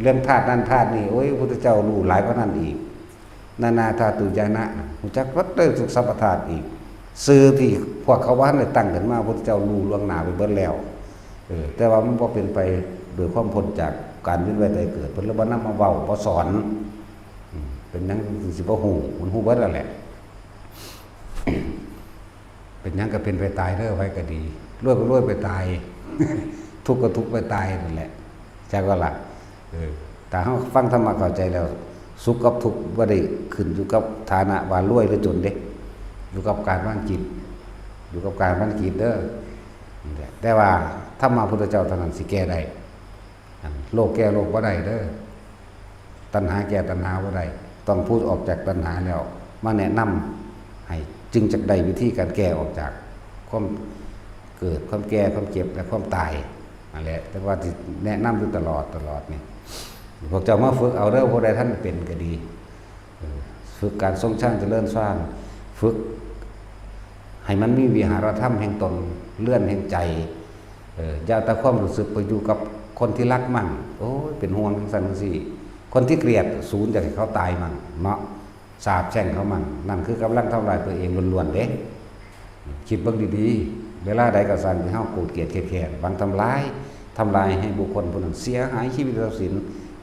A: เรื่องธาตุนั้นธาตุนี้โอ้ยพระพุทธเจ้ารู้หลายกว่านั้นอีกนานาธาตุญาณะรู้จักวัดได้ทุกสรรพธาตุอีกซื้อที่พวกเขาว่าได้ตั้งขึ้นมาพระพุทธเจ้ารู้ล่วงหน้าไปเบิดแล้วแต่ว่ามันบ่เป็นไปโดยความพ้นจากการเวียนว่ายตายเกิดเพิ่นเลยบ่นำมาเว้าบ่สอนเป็นหยังสิบ่ฮู้มันฮู้เบิดแล้วแหละ เป็นหยังก็เป็นไปตายเด้อไว้ก็ดีรวยก็รวยไปตาย ทุกข์ก็ทุกข์ไปตายนั่นแหละจักว่าล่ะแต่เฮาฟังธรรมะเข้าใจแล้วสุขกับทุกข์บ่ได้ขึ้นอยู่กับฐานะว่ารวยหรือจนเด้อยู่กับการวางจิตอยู่กับการวางจิตเด้อแต่ว่าธรรมะพุทธเจ้าเท่านั้นสิแก้ได้โลกแก้โลกบ่ได้เด้อตัณหาแก้ตัณหาบ่ได้ต้องพูดออกจากตัณหาแล้วมาแนะนำให้จึงจักได้วิธีการแก้ออกจากความเกิดความแก่ความเจ็บและความตายนั่นแหละแต่ว่าที่แนะนำอยู่ตลอดนี่พวกเจ้ามาฝึกเอาเด้อผู้ใดท่านเป็นก็ดีฝึกการทรงฌานเจริญสร้างฝึกให้มันมีวิหารธรรมแห่งตนเลื่อนแห่งใจอย่าแต่ความรู้สึกไปอยู่กับคนที่รักมั่งโอ้ยเป็นห่วงทั้งสันทั้งสี่คนที่เกลียดศูนย์อยากให้เขาตายมั่งเนาะสาบแช่งเขามั่งนั่นคือกำลังทำลายตัวเองล้วนๆเด้คิดเบิ่งดีๆเวลาใดก็สั่นที่เฮาโกรธเกลียดแค้นบางทำลายให้บุคคลผู้นั้นเสียหายชีวิตทรัพย์สิน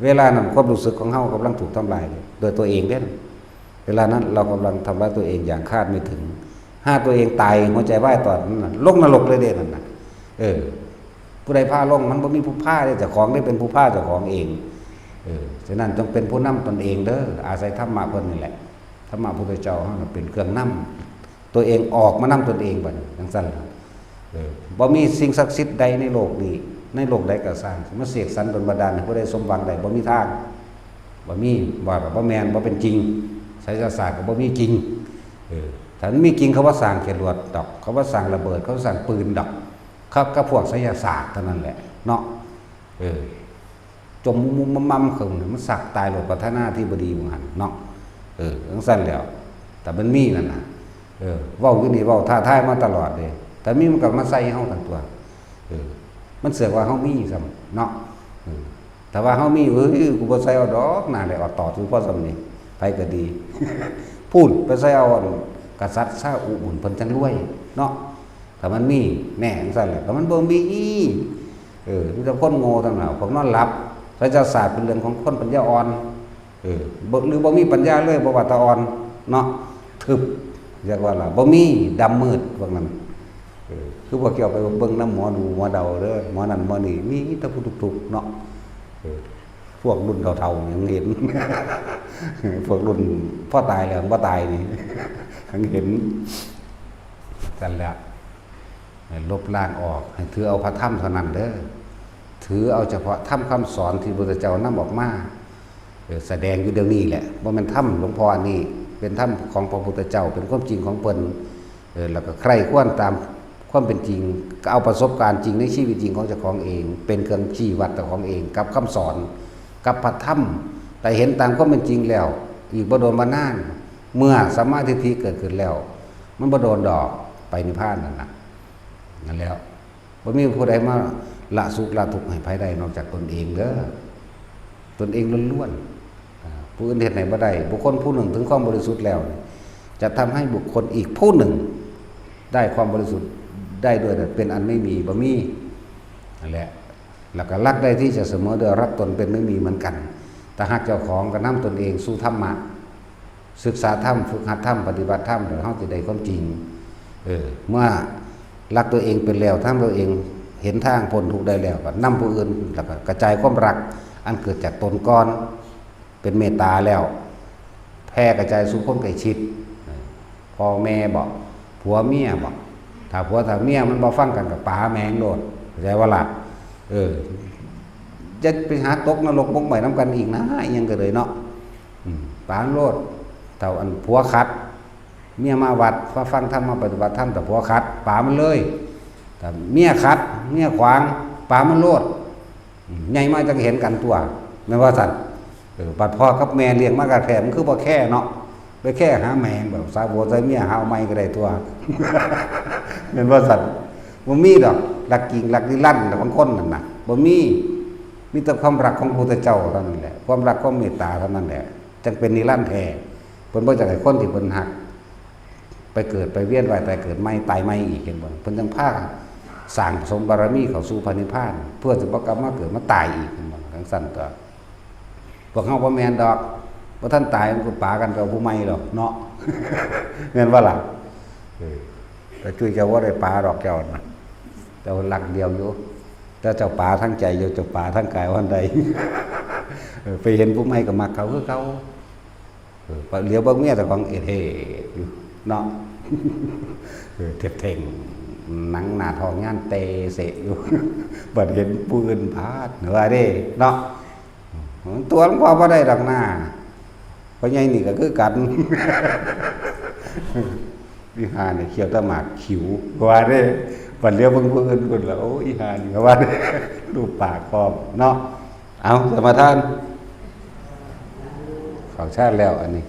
A: เวลานั้นความรู้สึกของเฮากำลังถูกทำลายโดยตัวเองเด้เวลานั้นเรากำลังทำร้ายตัวเองอย่างคาดไม่ถึงถ้าตัวเองตายหัวใจวายตอนนั้นลงนรกเลยเด้นั่นน่ะผู้ใดพาลงมันบ่มีผู้พาเด้เจ้าของได้เป็นผู้พาเจ้าของเองฉะนั้นจงเป็นผู้นำตนเองเด้ออาศัยธรรมะเพิ่นนี่แหละธรรมะพุทธเจ้าเฮาเป็นเครื่องนำตัวเองออกมานำตนเองบัดจังซั่นบ่มีสิ่งศักดิ์สิทธิ์ใดในโลกนี้ในโลกใดก็สร้างมาเสกสรรดลบันดาลให้ผู้ใดสมหวังได้บ่มีทางบ่มีว่าบ่แม่นบ่เป็นจริงไสยศาสตร์ก็บ่มีจริงถ้ามันมีจริงเขาว่าสร้างจรวดดอกเขาว่าสร้างระเบิดเขาสร้างปืนดอกครับก็พวกไสยศาสตร์เท่านั้นแหละเนาะจมมุมมั่มๆขึ้นมันสักตายโลกประธานาธิบดีว่าหั่นเนาะจังซั่นแล้วแต่มันมีนั่นน่ะเว้าอยู่นี่เว้าท้าทายมาตลอดเด้แต่มีมันก็มาใส่เฮาทั้งตัวมันเสือกว่าเฮามีซ้ำเนาะแต่ว่าเฮามีกูบ่ใส่เอาดอกน่าเลยเอาต่อถือพอซ้ำนี่ไปก็ดี พูดไปใส่เอา กษัตริย์ซาอุบุญเพิ่นจังรวยเนาะถ้ามันมีแน่จังซั่นแหละถ้ามันบ่มีมีแต่คนโง่ทั้งนั้นพวกนอนหลับพระเจ้าศาสตร์เป็นเรื่องของคนปัญญาอ่อนหรือบ่มีปัญญาเลยบ่ว่าตาอ่อนเนาะทึบเรียกว่าล่ะบ่มีดำมืดพวกนั้นคือบ่เกี่ยวไปเบิ่งน้ำหมอดูหมอเดาเด้อหมอนั่นหมอนี่มีแต่ผู้ทุกๆเนาะพวกรุ่นเฒ่าๆยังเห็น พวกรุ่นพ่อตายแล้วบ่ตายนี่ยังเห็นกันแล้วลบล้างออกให้ถือเอาพระธรรมเท่านั้นเด้อถือเอาเฉพาะธรรมคำสอนที่พระพุทธเจ้านำออกมาแสดงอยู่เดี๋ยวนี้แหละบ่แม่นธรรมหลวงพ่อนี่เป็นธรรมของพระพุทธเจ้าเป็นความจริงของเพิ่นแล้วก็ใครควรตามความเป็นจริงก็เอาประสบการณ์จริงในชีวิตจริงของเจ้าของเองเป็นเครื่องชี้วัดเจ้าของเองกับคำสอนกับพระธรรมแต่เห็นตามความเป็นจริงแล้วอีกบ่โดนบ่นานเมื่อสัมมาทิฏฐิเกิดขึ้นแล้วมันบ่โดนดอกไปนิพพานนั่นน่ะนั่นแล้วบ่มีผู้ใดมาละสุขละทุกข์ให้ไผได้นอกจากตนเองเด้อตนเองล้วนๆผู้อื่นเฮ็ดให้บ่ได้บุคคลผู้หนึ่งถึงความบริสุทธิ์แล้วจะทำให้บุคคลอีกผู้หนึ่งได้ความบริสุทธิ์ได้ด้วยเป็นอันไม่มีบ่มีนั่นแหละแล้วก็รักได้ที่จะเสมอด้วยรักตนเป็นไม่มีเหมือนกันแต่หากเจ้าของก็นำตนเองสู่ธรรมะศึกษาธรรมฝึกหัดธรรมปฏิบัติธรรมแล้วเฮาจะได้ความจริงเมื่อรักตัวเองเป็นแล้วทั้งตัวเองเห็นทางพ้นทุกข์ได้แล้วก็นำผู้อื่นแล้วก็กระจายความรักอันเกิดจากตนก่อนเป็นเมตตาแล้วแผ่กระจายสู่คนใกล้ชิดพ่อแม่บอกผัวเมียบอกถ้าผัวถ้าเมียมันบ่ฟังกันกับป๋าแมงโลดเข้าใจว่าล่ะจะไปหาตกนรกบกใหม่น้ำกันอีกนะยังก็เลยเนาะป๋าโลดเท่าอันผัวคัดเมียมาวัดฟังธรรมมาปฏิบัติธรรมแต่ผัวคัดป๋ามันเลยแต่เมียคัดเมียขวางป๋ามันโลดใหญ่มาจะเห็นกันตัวไม่ว่าสัตว์บัดพ่อกับแม่เลี้ยงมากระแถมคือบ่แค่เนาะไปแค่หาแมงแบบสาวบัวใจเมียหาไม้ก็ได้ตัวเป็นว่าสัตว์บ่มีดอกหลักกิ่งหลักนิรันดร์บางคนนั่นน่ะบ่มีแต่ความรักของพระพุทธเจ้าเท่านั้นแหละความรักความเมตตาเท่านั้นแหละจึงเป็นนิรันดร์แท้เพิ่นบ่อยากให้คนที่เพิ่นหักไปเกิดไปเวียนว่ายตายเกิดใหม่ตายใหม่อีกเห็นบ่เพิ่นจังพาสร้างสมบารมีเข้าสู่พระนิพพานเพื่อจะบ่กลับมาเกิดมาตายอีกเห็นบ่จังซั่นตัวพวกเฮาบ่แม่นดอกบ่ทันตายมันก็ปากันกับผู้ใหม่หรอกเนาะแม่นบ่ล่ะแต่ช่วยเจ้าว่าได้ปาดอกเจ้าน่ะเจ้าหลักเดียวอยู่แต่เจ้าปาทั้งใจอยู่เจ้าปาทั้งกายวันใดไปเห็นผู้ใหม่ก็มักเขาคือเขาเหลียวเบิ่งเมียแต่ของเอเทอยู่เนาะเท็บเท่งหนังหน้าทองย่านเตเสอยู่บัดเห็นผู้อื่นพาดเหนือเด้เนาะตัวหลวงพ่อบ่ได้ดอกหน้าเพราะใหญ่นี่ก็คือกันวิหารเนี่ยเขียวตะหมากขิวว่าเด้บัดเลี้ยวเบิ่งผู้อื่นพุ่นแล้วโอ้อีหานี่ก็ว่ารูปปากพร้อมเนาะเอาสมาทานเข้าชาติแล้วอันนี้